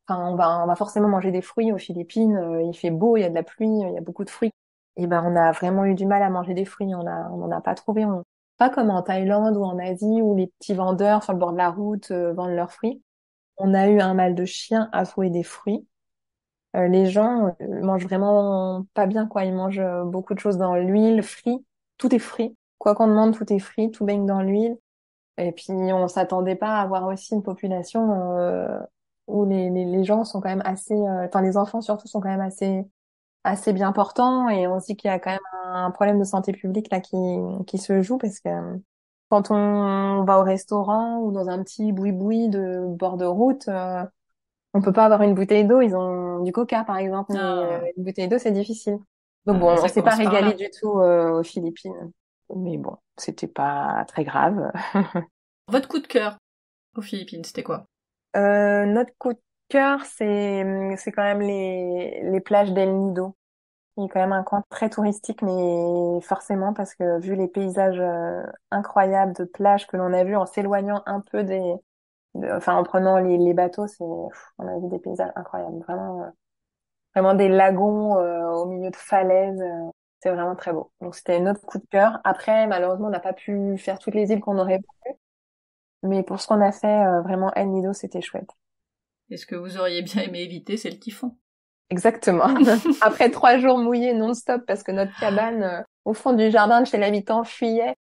Enfin, on va forcément manger des fruits aux Philippines. Il fait beau, il y a de la pluie, il y a beaucoup de fruits. Et ben, on a vraiment eu du mal à manger des fruits. On n'en a pas trouvé. Pas comme en Thaïlande ou en Asie où les petits vendeurs sur le bord de la route vendent leurs fruits. On a eu un mal de chien à trouver des fruits. Les gens mangent vraiment pas bien, quoi. Ils mangent beaucoup de choses dans l'huile, frit. Tout est frit. Quoi qu'on demande, tout est frit, tout baigne dans l'huile. Et puis, on s'attendait pas à avoir aussi une population où les gens sont quand même assez, enfin les enfants surtout sont quand même assez bien portants. Et on se dit qu'il y a quand même un problème de santé publique là qui se joue parce que quand on va au restaurant ou dans un petit boui-boui de bord de route, on peut pas avoir une bouteille d'eau. Ils ont du coca par exemple, mais Ah, une bouteille d'eau c'est difficile. Donc ah, bon, bah on ça s'est pas commence par régalé là. du tout aux Philippines. Mais bon, c'était pas très grave. Votre coup de cœur aux Philippines, c'était quoi? Notre coup de cœur, c'est quand même les plages d'El Nido. Il y a quand même un coin très touristique, mais forcément parce que vu les paysages incroyables de plages que l'on a vus en s'éloignant un peu enfin en prenant les bateaux, on a vu des paysages incroyables, vraiment vraiment des lagons au milieu de falaises. C'est vraiment très beau. Donc c'était notre coup de cœur. Après, malheureusement, on n'a pas pu faire toutes les îles qu'on aurait voulu, mais pour ce qu'on a fait, vraiment El Nido, c'était chouette. Et ce que vous auriez bien aimé éviter, c'est le typhon. Exactement. Après 3 jours mouillés non-stop parce que notre cabane au fond du jardin de chez l'habitant fuyait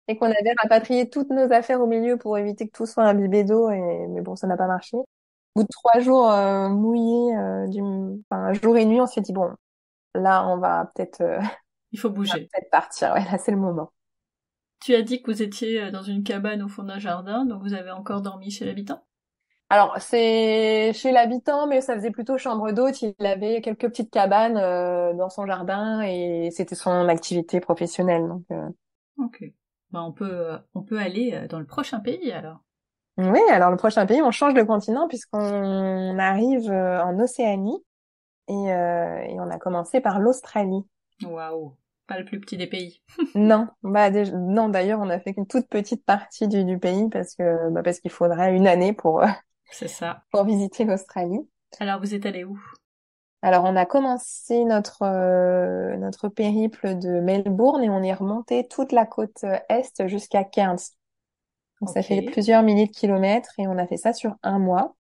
et qu'on avait rapatrié toutes nos affaires au milieu pour éviter que tout soit imbibé d'eau mais bon, ça n'a pas marché. Au bout de 3 jours mouillés, enfin, jour et nuit, on s'est dit bon, là Il faut on va bouger. peut-être partir. Ouais, là c'est le moment. Tu as dit que vous étiez dans une cabane au fond d'un jardin, donc vous avez encore dormi chez l'habitant? Alors c'est chez l'habitant, mais ça faisait plutôt chambre d'hôte. Il avait quelques petites cabanes dans son jardin et c'était son activité professionnelle. Donc Ok. Bah on peut aller dans le prochain pays alors. oui, alors le prochain pays, on change de continent puisqu'on arrive en Océanie et on a commencé par l'Australie. Waouh. Pas le plus petit des pays. Non, non d'ailleurs, on a fait qu'une toute petite partie du pays parce qu'il faudrait une année C'est ça. pour visiter l'Australie. Alors vous êtes allé où? Alors on a commencé notre périple de Melbourne et on est remonté toute la côte est jusqu'à Cairns. Donc ça Ok. fait plusieurs milliers de kilomètres et on a fait ça sur un mois.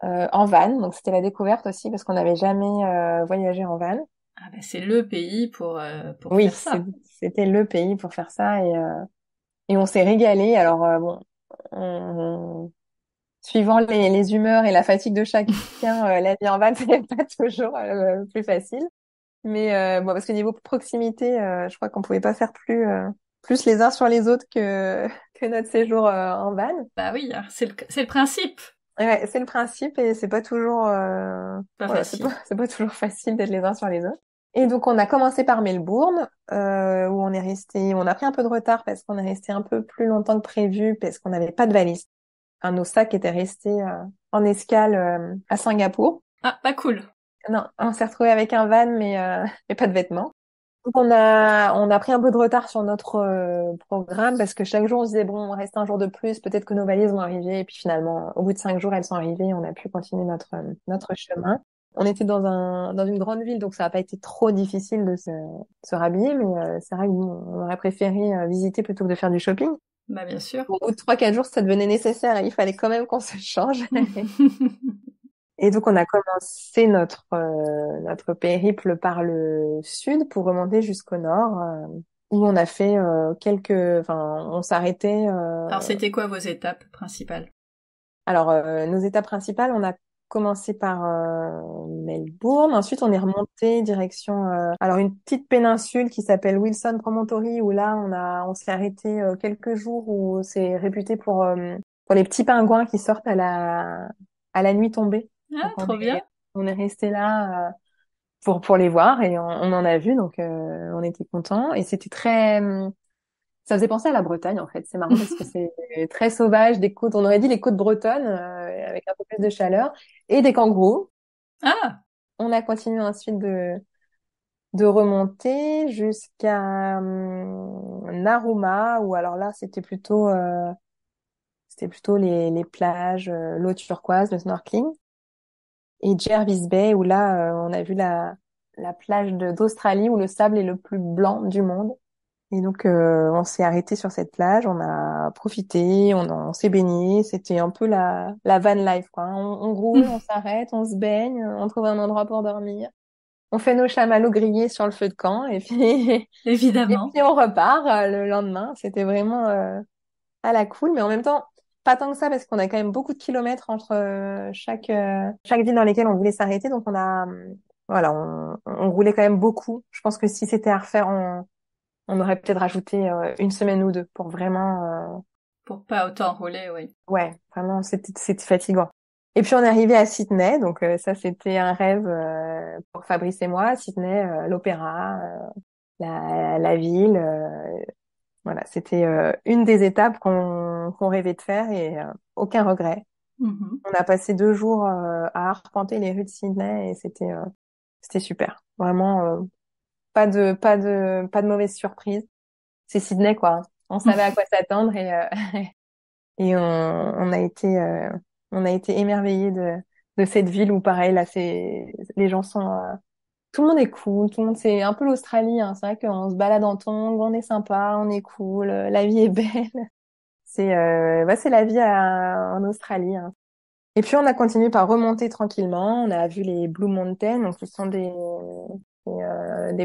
En van. Donc c'était la découverte aussi parce qu'on n'avait jamais voyagé en van. Ah bah c'est le pays pour Oui, faire ça. c'était le pays pour faire ça et on s'est régalé. Alors bon, on- suivant les humeurs et la fatigue de chacun, la vie en van c'est pas toujours plus facile. Mais bon, parce que niveau proximité, je crois qu'on pouvait pas faire plus les uns sur les autres que notre séjour en van. Bah oui, hein, c'est le principe. Ouais, c'est le principe et c'est pas toujours Pas voilà, facile. c'est pas toujours facile d'être les uns sur les autres. Et donc on a commencé par Melbourne où on a pris un peu de retard parce qu'on est resté un peu plus longtemps que prévu parce qu'on n'avait pas de valise. Enfin, nos sacs étaient restés en escale à Singapour. Ah, pas cool. Non, on s'est retrouvé avec un van mais pas de vêtements. Donc on a pris un peu de retard sur notre programme parce que chaque jour on se disait bon, on reste un jour de plus, peut-être que nos valises vont arriver et puis finalement au bout de 5 jours elles sont arrivées et on a pu continuer notre chemin. On était dans une grande ville donc ça n'a pas été trop difficile de se rhabiller mais c'est vrai que nous, on aurait préféré visiter plutôt que de faire du shopping. Bah bien sûr. Au bout de 3 4 jours ça devenait nécessaire et il fallait quand même qu'on se change. Et donc on a commencé notre périple par le sud pour remonter jusqu'au nord, où on a fait enfin on s'arrêtait. Alors c'était quoi vos étapes principales? Alors nos étapes principales, on a commencé par Melbourne, ensuite on est remonté direction alors une petite péninsule qui s'appelle Wilson Promontory où là on s'est arrêté quelques jours où c'est réputé pour les petits pingouins qui sortent à la nuit tombée. Ah, Donc trop bien. On est resté là pour les voir et on en a vu, donc on était contents. Et c'était très... ça faisait penser à la Bretagne, en fait. C'est marrant parce que c'est très sauvage, des côtes, on aurait dit les côtes bretonnes, avec un peu plus de chaleur, et des kangourous. Ah, On a continué ensuite de remonter jusqu'à Naruma, où alors là, c'était plutôt les plages, l'eau turquoise, le snorkeling. Et Jervis Bay, où là, on a vu la plage d'Australie, où le sable est le plus blanc du monde. Et donc, on s'est arrêté sur cette plage, on a profité, on s'est baigné. C'était un peu la van life, quoi. On roule, on s'arrête, on se baigne, on trouve un endroit pour dormir. On fait nos chamallows grillés sur le feu de camp et puis, et évidemment. puis on repart le lendemain. C'était vraiment à la cool, mais en même temps, pas tant que ça parce qu'on a quand même beaucoup de kilomètres entre chaque ville dans lesquelles on voulait s'arrêter. Donc voilà, on roulait quand même beaucoup. Je pense que si c'était à refaire, on aurait peut-être rajouté une semaine ou deux pour vraiment, Pour pas autant rouler, oui. ouais, vraiment, c'était fatigant. Et puis on est arrivé à Sydney, donc ça c'était un rêve pour Fabrice et moi. Sydney, l'opéra, la ville, voilà, c'était une des étapes qu'on rêvait de faire et aucun regret. Mhm. On a passé 2 jours à arpenter les rues de Sydney et c'était super. Vraiment, pas de mauvaise surprise. C'est Sydney, quoi. On savait à quoi s'attendre et on a été émerveillés de cette ville où, pareil, là, les gens sont, tout le monde est cool, tout le monde, c'est un peu l'Australie, hein. C'est vrai qu'on se balade en tongs, on est sympa, on est cool, la vie est belle. C'est la vie en Australie, hein. Et puis, on a continué par remonter tranquillement. On a vu les Blue Mountains, donc ce sont des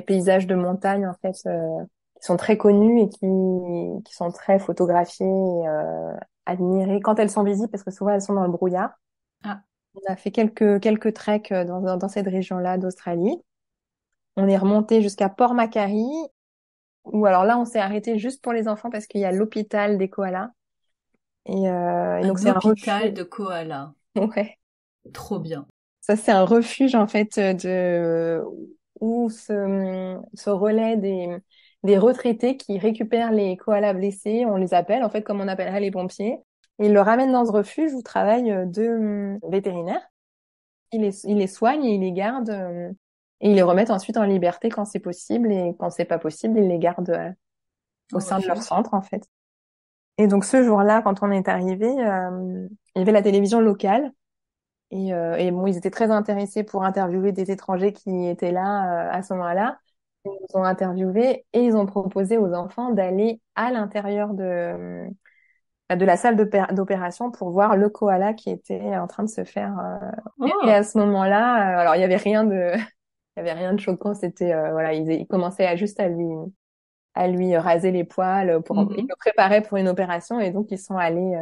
paysages de montagne, en fait, qui sont très connus et qui sont très photographiés et admirés quand elles sont visibles, parce que souvent elles sont dans le brouillard. Ah, On a fait quelques treks dans cette région-là d'Australie. On est remonté jusqu'à Port Macquarie, où alors là, on s'est arrêté juste pour les enfants parce qu'il y a l'hôpital des koalas. Et donc un c'est un hôpital refuge. de koala. Ouais. Trop bien. Ça, c'est un refuge en fait où se relaient des retraités qui récupèrent les koalas blessés. On les appelle en fait comme on appellerait les pompiers. Et ils le ramènent dans ce refuge où travaillent deux vétérinaires. Ils les soignent et ils les gardent et ils les remettent ensuite en liberté quand c'est possible et quand c'est pas possible, ils les gardent au Au sein de leur refuge. centre en fait. Et donc ce jour-là, quand on est arrivé, il y avait la télévision locale. Et bon, ils étaient très intéressés pour interviewer des étrangers qui étaient là à ce moment-là. Ils nous ont interviewés et ils ont proposé aux enfants d'aller à l'intérieur de la salle d'opération pour voir le koala qui était en train de se faire. Et Oh, à ce moment-là, alors il y avait rien de, il y avait rien de choquant. C'était voilà, ils commençaient juste à lui raser les poils ils mhm. le préparaient pour une opération et donc ils sont allés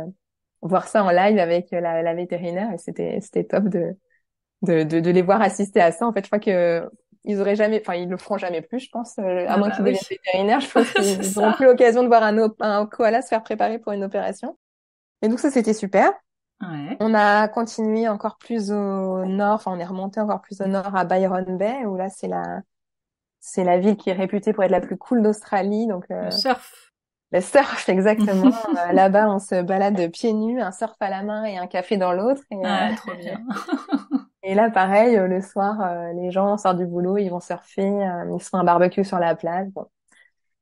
voir ça en live avec la vétérinaire et c'était top de les voir assister à ça. En fait, je crois que ils auraient jamais, enfin, ils le feront jamais plus, je pense, à Ah moins bah qu'ils oui, deviennent vétérinaires. Je pense c'est qu'ils n'auront ça. plus l'occasion de voir un koala se faire préparer pour une opération. Et donc ça, c'était super. Ouais. On a continué encore plus au nord, enfin, on est remonté encore plus au nord à Byron Bay, où là, c'est la ville qui est réputée pour être la plus cool d'Australie. Donc, Le surf. le surf, exactement. Là-bas, on se balade pieds nus, un surf à la main et un café dans l'autre. Ah, trop bien. Et là, pareil, le soir, les gens sortent du boulot, ils vont surfer, ils se font un barbecue sur la plage. Bon.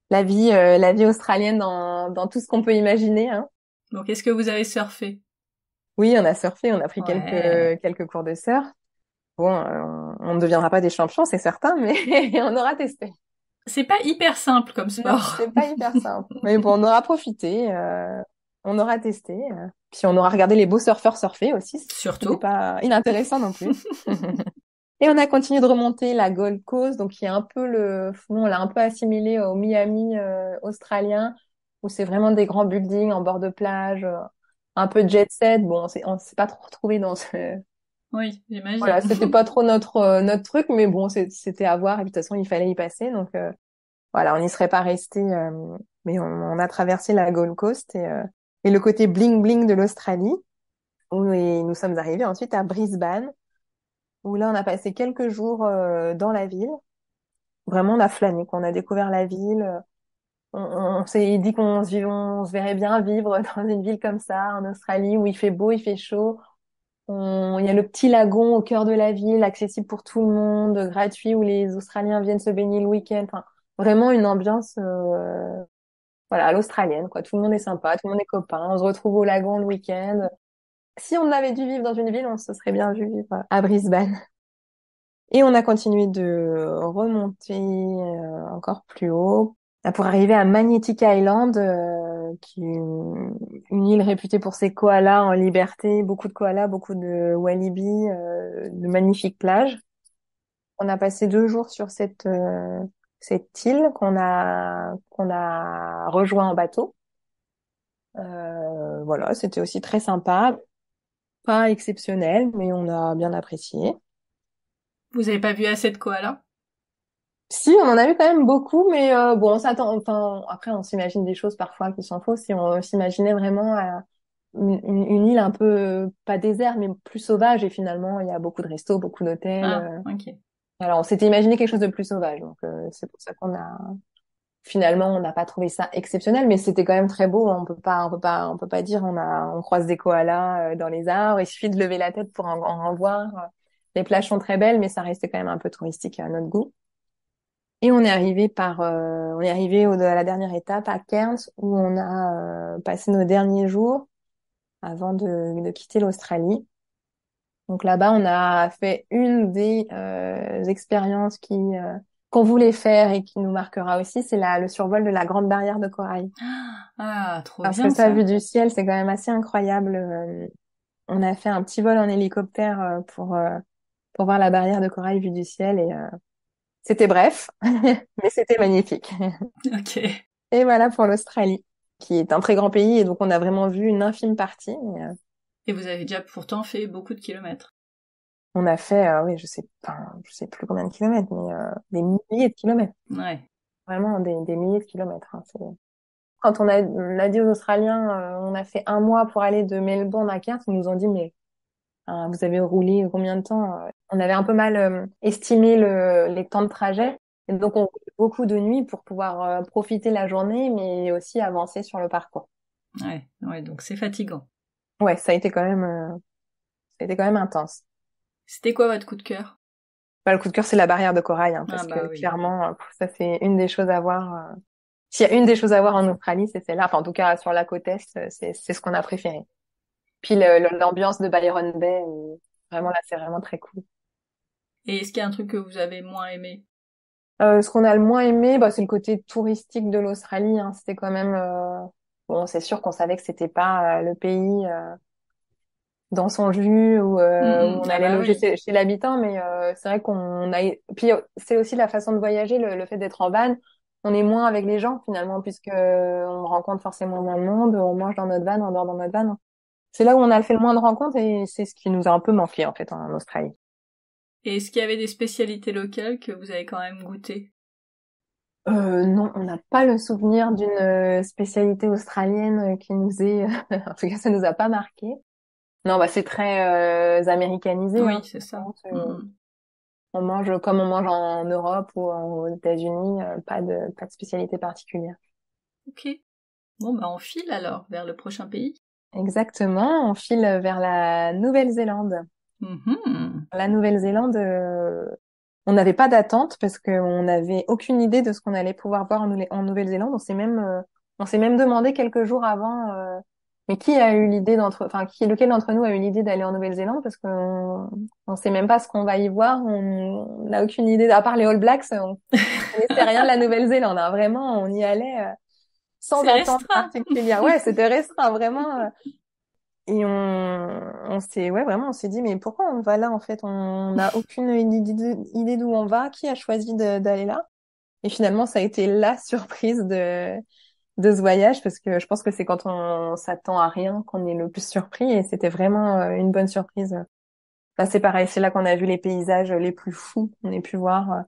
La vie australienne dans tout ce qu'on peut imaginer, hein. Donc, est-ce que vous avez surfé? Oui, on a surfé, on a pris Ouais. quelques cours de surf. Bon, on ne deviendra pas des champions, c'est certain, mais on aura testé. C'est pas hyper simple comme Non, sport. c'est pas hyper simple. Mais bon, on aura profité, on aura testé. Puis on aura regardé les beaux surfeurs surfer aussi, c'était Surtout. pas inintéressant non plus. Et on a continué de remonter la Gold Coast, donc qui est un peu nous, on l'a un peu assimilé au Miami australien, où c'est vraiment des grands buildings en bord de plage, un peu jet set. Bon, on s'est pas trop retrouvé dans ce, Oui, j'imagine. voilà, c'était pas trop notre truc, mais bon, c'était à voir. Et puis de toute façon, il fallait y passer, donc voilà, on n'y serait pas resté, mais on a traversé la Gold Coast et le côté bling bling de l'Australie, où et nous sommes arrivés ensuite à Brisbane où là, on a passé quelques jours dans la ville. Vraiment, on a flâné, quoi. On a découvert la ville. On s'est dit on se verrait bien vivre dans une ville comme ça, en Australie, où il fait beau, il fait chaud. Il y a le petit lagon au cœur de la ville, accessible pour tout le monde, gratuit, où les Australiens viennent se baigner le week-end. Enfin, vraiment une ambiance, voilà, à l'australienne, quoi. Tout le monde est sympa, tout le monde est copain. On se retrouve au lagon le week-end. Si on avait dû vivre dans une ville, on se serait bien vu vivre à Brisbane. Et on a continué de remonter encore plus haut pour arriver à Magnetic Island, qui est une île réputée pour ses koalas en liberté, beaucoup de koalas, beaucoup de walibi, de magnifiques plages. On a passé 2 jours sur cette île qu'on a rejoint en bateau. Voilà, c'était aussi très sympa, pas exceptionnel, mais on a bien apprécié. Vous avez pas vu assez de koalas? Si, on en a vu quand même beaucoup, mais bon, on s'attend. Enfin, après, on s'imagine des choses parfois qui sont fausses. Et on s'imaginait vraiment une île un peu pas déserte, mais plus sauvage. Et finalement, il y a beaucoup de restos, beaucoup d'hôtels. Ah, ok. Alors, on s'était imaginé quelque chose de plus sauvage. Donc, c'est pour ça qu'on a finalement, on n'a pas trouvé ça exceptionnel, mais c'était quand même très beau. On peut pas dire on croise des koalas dans les arbres. Il suffit de lever la tête pour en voir. Les plages sont très belles, mais ça restait quand même un peu touristique à notre goût. Et on est arrivé à la dernière étape à Cairns où on a passé nos derniers jours avant de quitter l'Australie. Donc là-bas, on a fait une des expériences qu'on voulait faire et qui nous marquera aussi, c'est le survol de la Grande Barrière de Corail. Ah, trop Parce que bien ça, ça. vue du ciel, c'est quand même assez incroyable. On a fait un petit vol en hélicoptère pour voir la barrière de corail vue du ciel et c'était bref, mais c'était magnifique. Ok. Et voilà pour l'Australie, qui est un très grand pays, et donc on a vraiment vu une infime partie. Mais, Et vous avez déjà pourtant fait beaucoup de kilomètres. on a fait, oui, je sais plus combien de kilomètres, mais des milliers de kilomètres. Ouais. Vraiment des milliers de kilomètres. Hein, quand on a dit aux Australiens, on a fait 1 mois pour aller de Melbourne à Cairns, ils nous ont dit, mais vous avez roulé combien de temps? On avait un peu mal estimé les temps de trajet. Et donc, on roulait beaucoup de nuits pour pouvoir profiter la journée, mais aussi avancer sur le parcours. Ouais, ouais, donc c'est fatigant. Ouais, ça a été quand même intense. C'était quoi votre coup de cœur? Bah, le coup de cœur, c'est la barrière de corail, hein, Ah parce que bah oui. clairement, ça c'est une des choses à voir. S'il y a une des choses à voir en Australie, c'est celle-là. Enfin, en tout cas, sur la côte est, c'est ce qu'on a préféré. Puis l'ambiance de Byron Bay, vraiment là, c'est vraiment très cool. Et est-ce qu'il y a un truc que vous avez moins aimé? Ce qu'on a le moins aimé, bah, c'est le côté touristique de l'Australie. Hein. C'était quand même bon, c'est sûr qu'on savait que c'était pas le pays dans son jus où on Ah allait bah loger oui. chez l'habitant, mais c'est vrai qu'on a. Puis c'est aussi la façon de voyager, le fait d'être en van. On est moins avec les gens finalement, puisque on rencontre forcément moins de monde. On mange dans notre van, on dort dans notre van. C'est là où on a fait le moins de rencontres et c'est ce qui nous a un peu manqué en fait en Australie. Et est-ce qu'il y avait des spécialités locales que vous avez quand même goûtées? Non, on n'a pas le souvenir d'une spécialité australienne qui nous est, en tout cas, ça nous a pas marqué. Non, bah c'est très américanisé, Oui, hein. c'est ça. On mange comme on mange en Europe ou aux États-Unis, pas de spécialité particulière. Ok. Bon bah on file alors vers le prochain pays. Exactement, on file vers la Nouvelle-Zélande. Mhm. La Nouvelle-Zélande, on n'avait pas d'attente parce qu'on n'avait aucune idée de ce qu'on allait pouvoir voir en Nouvelle-Zélande. On s'est même demandé quelques jours avant, mais qui a eu l'idée lequel d'entre nous a eu l'idée d'aller en Nouvelle-Zélande parce on sait même pas ce qu'on va y voir. On n'a aucune idée, à part les All Blacks, on connaissait rien de la Nouvelle-Zélande. Hein. Vraiment, on y allait sans C'est attente restreint. particulière. Ouais, c'était restreint, vraiment. Et ouais, vraiment, on s'est dit, mais pourquoi on va là, en fait? On n'a aucune idée d'où on va. Qui a choisi d'aller là? Et finalement, ça a été la surprise de ce voyage, parce que je pense que c'est quand on s'attend à rien qu'on est le plus surpris, et c'était vraiment une bonne surprise. Là, c'est pareil, c'est là qu'on a vu les paysages les plus fous qu'on ait pu voir.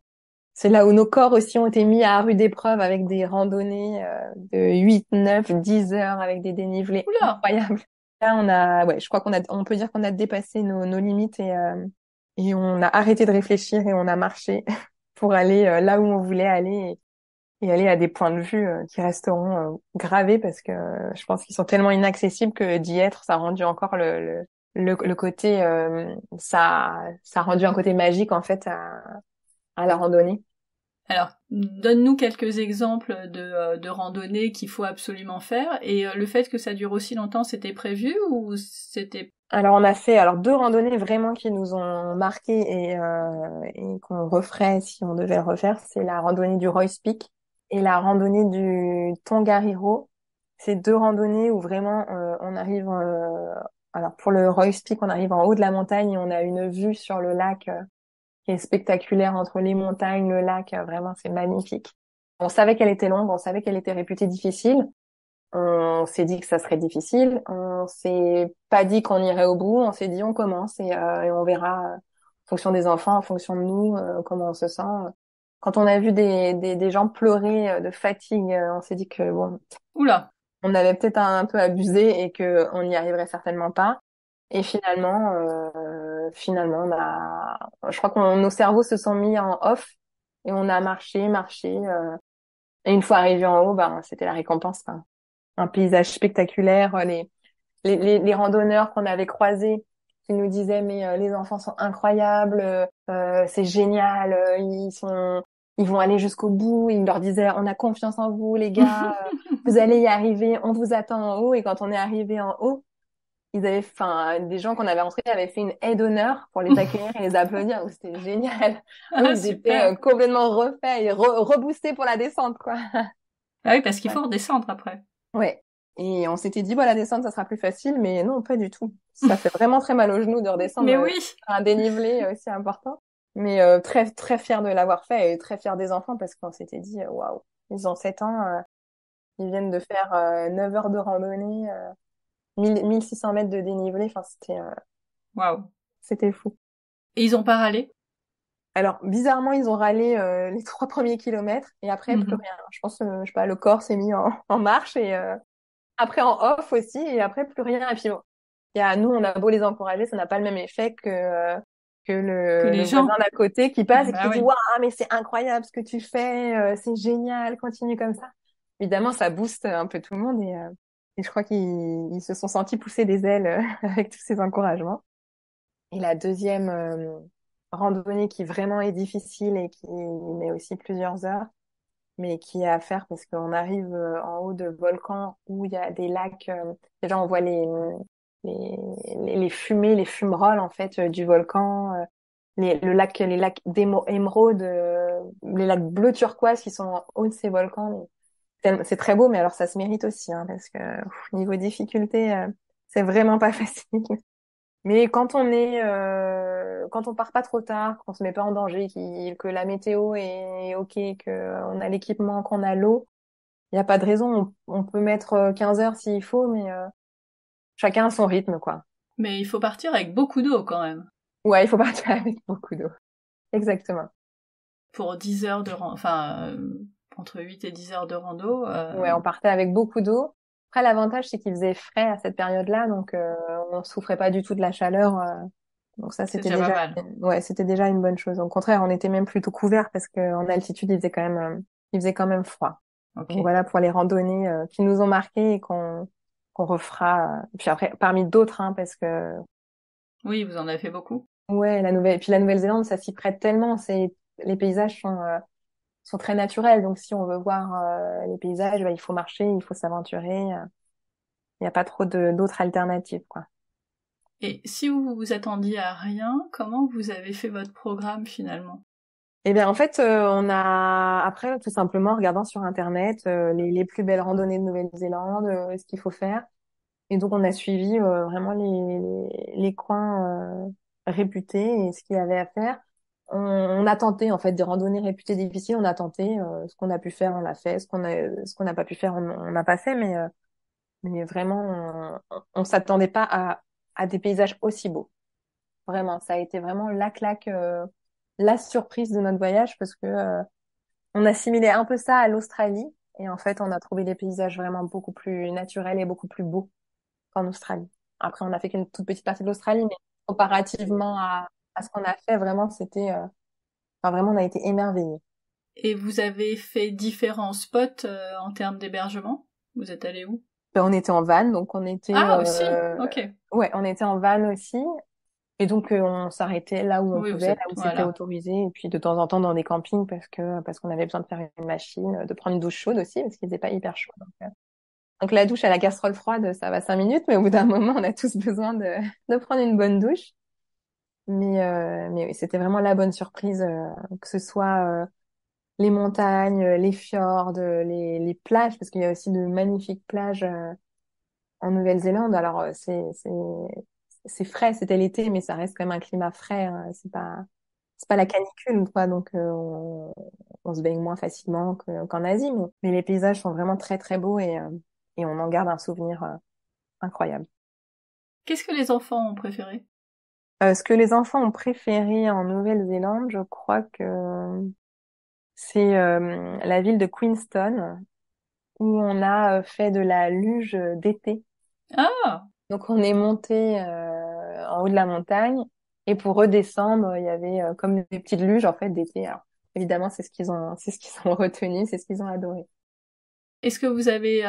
C'est là où nos corps aussi ont été mis à rude épreuve avec des randonnées de 8, 9, 10 heures avec des dénivelés Oula. incroyables. Là, ouais, je crois on peut dire qu'on a dépassé nos limites Et on a arrêté de réfléchir et on a marché pour aller là où on voulait aller et aller à des points de vue qui resteront gravés parce que je pense qu'ils sont tellement inaccessibles que d'y être, ça a rendu encore le côté, ça a rendu un côté magique en fait à la randonnée. Alors, donne-nous quelques exemples de randonnées qu'il faut absolument faire. Et le fait que ça dure aussi longtemps, c'était prévu ou c'était... Alors on a fait alors deux randonnées vraiment qui nous ont marqué et qu'on referait si on devait le refaire, c'est la randonnée du Royce Peak et la randonnée du Tongariro. C'est deux randonnées où vraiment on arrive alors pour le Royce Peak, on arrive en haut de la montagne et on a une vue sur le lac qui est spectaculaire entre les montagnes, le lac, vraiment c'est magnifique. On savait qu'elle était longue, on savait qu'elle était réputée difficile. On s'est dit que ça serait difficile. On s'est pas dit qu'on irait au bout. On s'est dit on commence et on verra en fonction des enfants, en fonction de nous, comment on se sent. Quand on a vu des gens pleurer de fatigue, on s'est dit que bon, Oula! on avait peut-être un peu abusé et que on n'y arriverait certainement pas. Et finalement, je crois que nos cerveaux se sont mis en off et on a marché. Et une fois arrivé en haut, ben c'était la récompense, quoi. Un paysage spectaculaire, les randonneurs qu'on avait croisés qui nous disaient mais les enfants sont incroyables, c'est génial, ils vont aller jusqu'au bout. Ils leur disaient on a confiance en vous les gars, vous allez y arriver, on vous attend en haut. Et quand on est arrivé en haut, enfin, des gens qu'on avait rencontrés avaient fait une haie d'honneur pour les accueillir et les applaudir. Donc c'était génial. Eux, Ah, ils étaient super! complètement refaits et reboostés pour la descente, quoi. Ah oui, parce qu'il Ouais. faut redescendre après. Ouais. Et on s'était dit, bon, la descente, ça sera plus facile, mais non, pas du tout. Ça fait vraiment très mal aux genoux de redescendre Mais oui! un dénivelé aussi important. Mais très, très fier de l'avoir fait et très fier des enfants parce qu'on s'était dit, waouh, ils ont 7 ans, ils viennent de faire 9 heures de randonnée, 1600 mètres de dénivelé. Enfin, Waouh! c'était fou. Et ils ont pas râlé? Alors, bizarrement, ils ont râlé les 3 premiers kilomètres et après, plus Mhm. rien. Je pense, je sais pas, le corps s'est mis en marche et après en off aussi et après, plus rien. Et puis, bon, nous, on a beau les encourager, ça n'a pas le même effet que Que le les voisin gens? d'à côté qui passe et qui Bah dit, oui. waouh, mais c'est incroyable ce que tu fais, c'est génial, continue comme ça. Évidemment, ça booste un peu tout le monde et je crois qu'ils se sont sentis pousser des ailes avec tous ces encouragements. Et la deuxième randonnée qui vraiment est difficile et qui met aussi plusieurs heures, mais qui est à faire parce qu'on arrive en haut de volcans où il y a des lacs. Déjà, on voit les, les fumées, les fumerolles en fait du volcan, les lacs d'émeraude, les lacs bleu turquoise qui sont en haut de ces volcans. C'est très beau, mais alors ça se mérite aussi, hein, parce que niveau difficulté, c'est vraiment pas facile. Mais quand on part pas trop tard, qu'on se met pas en danger, que la météo est ok, que on a l'équipement, qu'on a l'eau, il n'y a pas de raison. On peut mettre 15 heures s'il faut, mais chacun a son rythme, quoi. Mais il faut partir avec beaucoup d'eau quand même. Ouais, il faut partir avec beaucoup d'eau. Exactement. Pour 10 heures enfin, entre 8 et 10 heures de rando. Ouais, on partait avec beaucoup d'eau. Après, l'avantage, c'est qu'il faisait frais à cette période-là, donc on souffrait pas du tout de la chaleur. Donc ça, C'est déjà pas mal. ouais, c'était déjà une bonne chose. Au contraire, on était même plutôt couverts parce qu'en altitude, il faisait quand même froid. Donc Ok. voilà pour les randonnées qui nous ont marqués et qu'on refera. Puis après, parmi d'autres, hein, parce que Oui, vous en avez fait beaucoup. ouais, la Nouvelle-Zélande, ça s'y prête tellement. Les paysages sont très naturels. Donc si on veut voir les paysages, bah, il faut marcher, il faut s'aventurer. Il n'y a pas trop d'autres alternatives, quoi. Et si vous vous attendiez à rien, comment vous avez fait votre programme finalement? Eh bien, en fait, on a après tout simplement en regardant sur Internet les plus belles randonnées de Nouvelle-Zélande, ce qu'il faut faire. Et donc, on a suivi vraiment les coins réputés et ce qu'il y avait à faire. On a tenté en fait des randonnées réputées difficiles. On a tenté ce qu'on a pu faire, on l'a fait. Ce qu'on n'a pas pu faire, on n'a pas fait. Mais vraiment, on s'attendait pas à des paysages aussi beaux. Vraiment, ça a été vraiment la claque, la surprise de notre voyage parce que on assimilait un peu ça à l'Australie et en fait, on a trouvé des paysages vraiment beaucoup plus naturels et beaucoup plus beaux qu'en Australie. Après, on a fait qu'une toute petite partie de l'Australie, mais comparativement à ce qu'on a fait. Vraiment, enfin, vraiment, on a été émerveillés. Et vous avez fait différents spots en termes d'hébergement? Vous êtes allé où? Ben, on était en van, donc Ah, aussi? Ok. ouais, on était en van aussi. Et donc, on s'arrêtait là où on Oui, vous pouvait, là êtes, où c'était voilà. autorisé, et puis de temps en temps dans des campings parce qu'on avait besoin de faire une machine, de prendre une douche chaude aussi, parce qu'il n'était pas hyper chaud. Donc la douche à la casserole froide, ça va 5 minutes, mais au bout d'un moment, on a tous besoin de prendre une bonne douche. Mais oui, c'était vraiment la bonne surprise, que ce soit les montagnes, les fjords, les plages, parce qu'il y a aussi de magnifiques plages en Nouvelle-Zélande. Alors c'est frais, c'était l'été, mais ça reste quand même un climat frais, hein. C'est pas la canicule, quoi. Donc on se baigne moins facilement qu'en Asie, mais les paysages sont vraiment très très beaux et on en garde un souvenir incroyable. Qu'est-ce que les enfants ont préféré? Ce que les enfants ont préféré en Nouvelle-Zélande, je crois que c'est la ville de Queenstown où on a fait de la luge d'été. Ah! Donc on est monté en haut de la montagne et pour redescendre, il y avait comme des petites luges en fait d'été. Alors évidemment, c'est ce qu'ils ont retenu, c'est ce qu'ils ont adoré. Est-ce que vous avez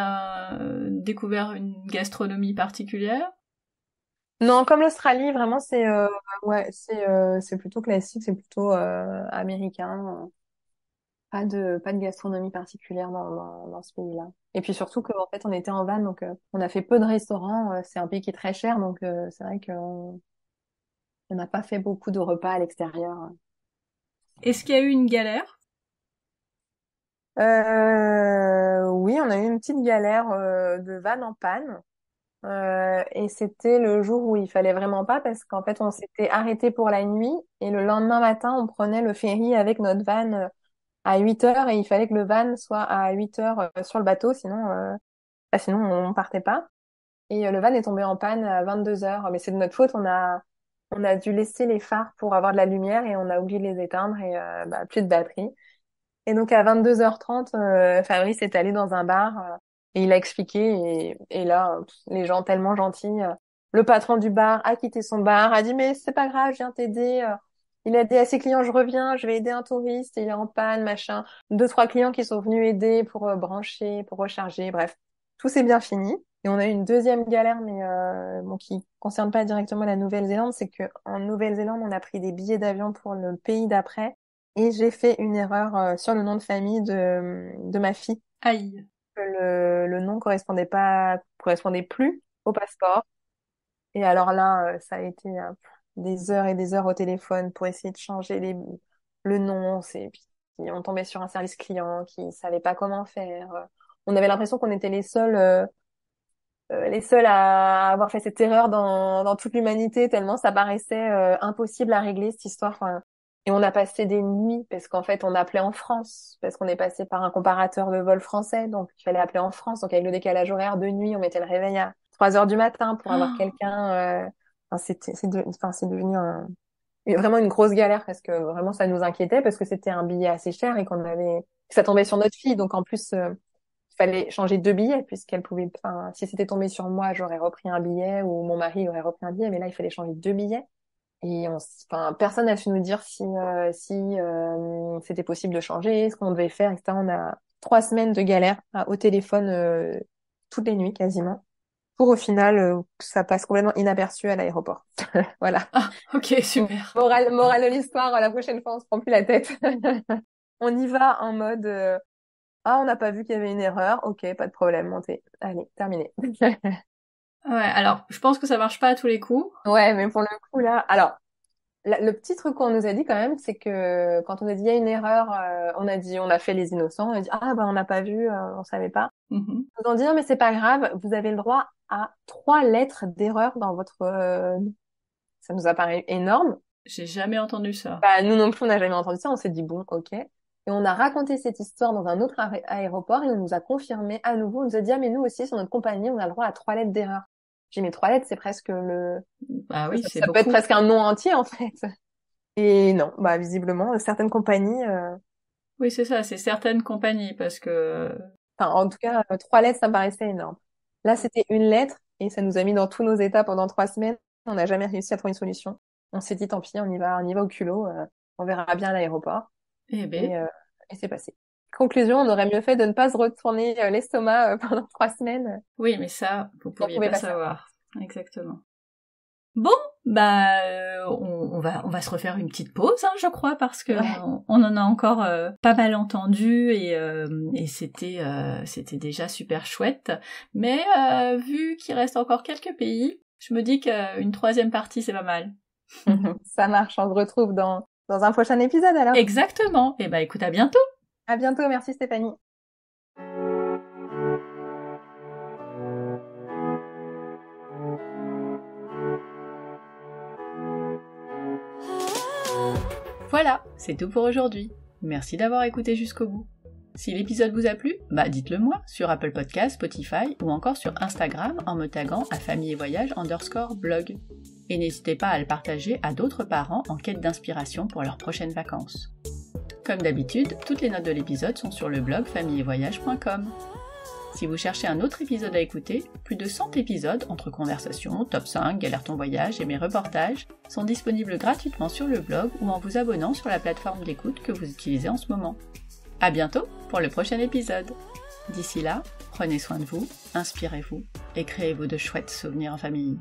découvert une gastronomie particulière? Non, comme l'Australie, vraiment ouais, c'est plutôt classique, c'est plutôt américain. Pas de gastronomie particulière dans ce pays-là. Et puis surtout qu'en fait, on était en van, donc on a fait peu de restaurants. C'est un pays qui est très cher, donc c'est vrai qu'on on n'a pas fait beaucoup de repas à l'extérieur. Est-ce qu'il y a eu une galère? Oui, on a eu une petite galère de van en panne. Et c'était le jour où il fallait vraiment pas parce qu'en fait, on s'était arrêté pour la nuit et le lendemain matin, on prenait le ferry avec notre van à 8 heures et il fallait que le van soit à 8 heures sur le bateau, sinon on partait pas. Et le van est tombé en panne à 22 heures, mais c'est de notre faute. On a dû laisser les phares pour avoir de la lumière et on a oublié de les éteindre et bah, plus de batterie. Et donc à 22h30, Fabrice est allé dans un bar et il a expliqué et là, les gens tellement gentils. Le patron du bar a quitté son bar, a dit mais c'est pas grave, je viens t'aider. Il a dit à ses clients je reviens, je vais aider un touriste, il est en panne, machin. Deux, trois clients qui sont venus aider pour brancher, pour recharger, bref, tout s'est bien fini. Et on a eu une deuxième galère, mais bon, qui concerne pas directement la Nouvelle-Zélande, c'est que en Nouvelle-Zélande, on a pris des billets d'avion pour le pays d'après. Et j'ai fait une erreur sur le nom de famille de ma fille. Aïe. Le nom correspondait plus au passeport. Et alors là, ça a été des heures et des heures au téléphone pour essayer de changer le nom. Puis on tombait sur un service client qui savait pas comment faire. On avait l'impression qu'on était les seuls à avoir fait cette erreur dans toute l'humanité, tellement ça paraissait impossible à régler cette histoire. Enfin, et on a passé des nuits parce qu'en fait on appelait en France, parce qu'on est passé par un comparateur de vol français, donc il fallait appeler en France. Donc avec le décalage horaire de nuit, on mettait le réveil à 3 heures du matin pour avoir Oh, quelqu'un. Enfin, c'est devenu vraiment une grosse galère parce que vraiment ça nous inquiétait parce que c'était un billet assez cher et que ça tombait sur notre fille. Donc en plus il fallait changer deux billets puisqu'elle pouvait, enfin, si c'était tombé sur moi, j'aurais repris un billet ou mon mari aurait repris un billet, mais là, il fallait changer deux billets. Enfin, personne n'a su nous dire si c'était possible de changer, ce qu'on devait faire, etc. On a 3 semaines de galère au téléphone toutes les nuits quasiment, pour au final que ça passe complètement inaperçu à l'aéroport. Voilà. ah, ok, super. Morale de l'histoire, la prochaine fois, on se prend plus la tête. On y va en mode ah, on n'a pas vu qu'il y avait une erreur. Ok, pas de problème, montez. Allez, terminé. Ouais, alors, je pense que ça marche pas à tous les coups. Ouais, mais pour le coup, là, alors, le petit truc qu'on nous a dit quand même, c'est que quand on a dit il y a une erreur, on a fait les innocents, on a dit, ah, bah, on n'a pas vu, on savait pas. Mhm. Ils nous ont dit, non, mais c'est pas grave, vous avez le droit à 3 lettres d'erreur dans votre, ça nous a paru énorme. J'ai jamais entendu ça. Bah, nous non plus, on n'a jamais entendu ça, on s'est dit, bon, ok. Et on a raconté cette histoire dans un autre aéroport et on nous a confirmé à nouveau, on nous a dit, ah, mais nous aussi, sur notre compagnie, on a le droit à 3 lettres d'erreur. J'ai mis 3 lettres, c'est presque Bah oui, c'est ça peut être beaucoup. presque un nom entier, en fait. Et non, bah, visiblement, certaines compagnies, Oui, c'est ça, c'est certaines compagnies, parce que... enfin, en tout cas, 3 lettres, ça me paraissait énorme. Là, c'était une lettre et ça nous a mis dans tous nos états pendant 3 semaines. On n'a jamais réussi à trouver une solution. On s'est dit, tant pis, on y va au culot. On verra bien à l'aéroport. Eh ben, Et c'est passé. Conclusion, on aurait mieux fait de ne pas se retourner l'estomac pendant 3 semaines. oui, mais ça, vous On pouviez pouvait pas pas savoir. savoir. Exactement. Bon, bah, on va se refaire une petite pause, hein, je crois, parce que Ouais. on en a encore pas mal entendu et c'était déjà super chouette. Mais vu qu'il reste encore quelques pays, je me dis qu'une troisième partie c'est pas mal. Ça marche, on se retrouve dans un prochain épisode alors. Exactement. Et bah écoute, à bientôt. À bientôt, merci Stéphanie. Voilà, c'est tout pour aujourd'hui. Merci d'avoir écouté jusqu'au bout. Si l'épisode vous a plu, bah dites-le moi sur Apple Podcasts, Spotify ou encore sur Instagram en me taguant à familleetvoyage_blog. Et n'hésitez pas à le partager à d'autres parents en quête d'inspiration pour leurs prochaines vacances. Comme d'habitude, toutes les notes de l'épisode sont sur le blog familleetvoyage.com. Si vous cherchez un autre épisode à écouter, plus de 100 épisodes entre conversations, top 5, galère ton voyage et mes reportages sont disponibles gratuitement sur le blog ou en vous abonnant sur la plateforme d'écoute que vous utilisez en ce moment. À bientôt pour le prochain épisode. D'ici là, prenez soin de vous, inspirez-vous et créez-vous de chouettes souvenirs en famille.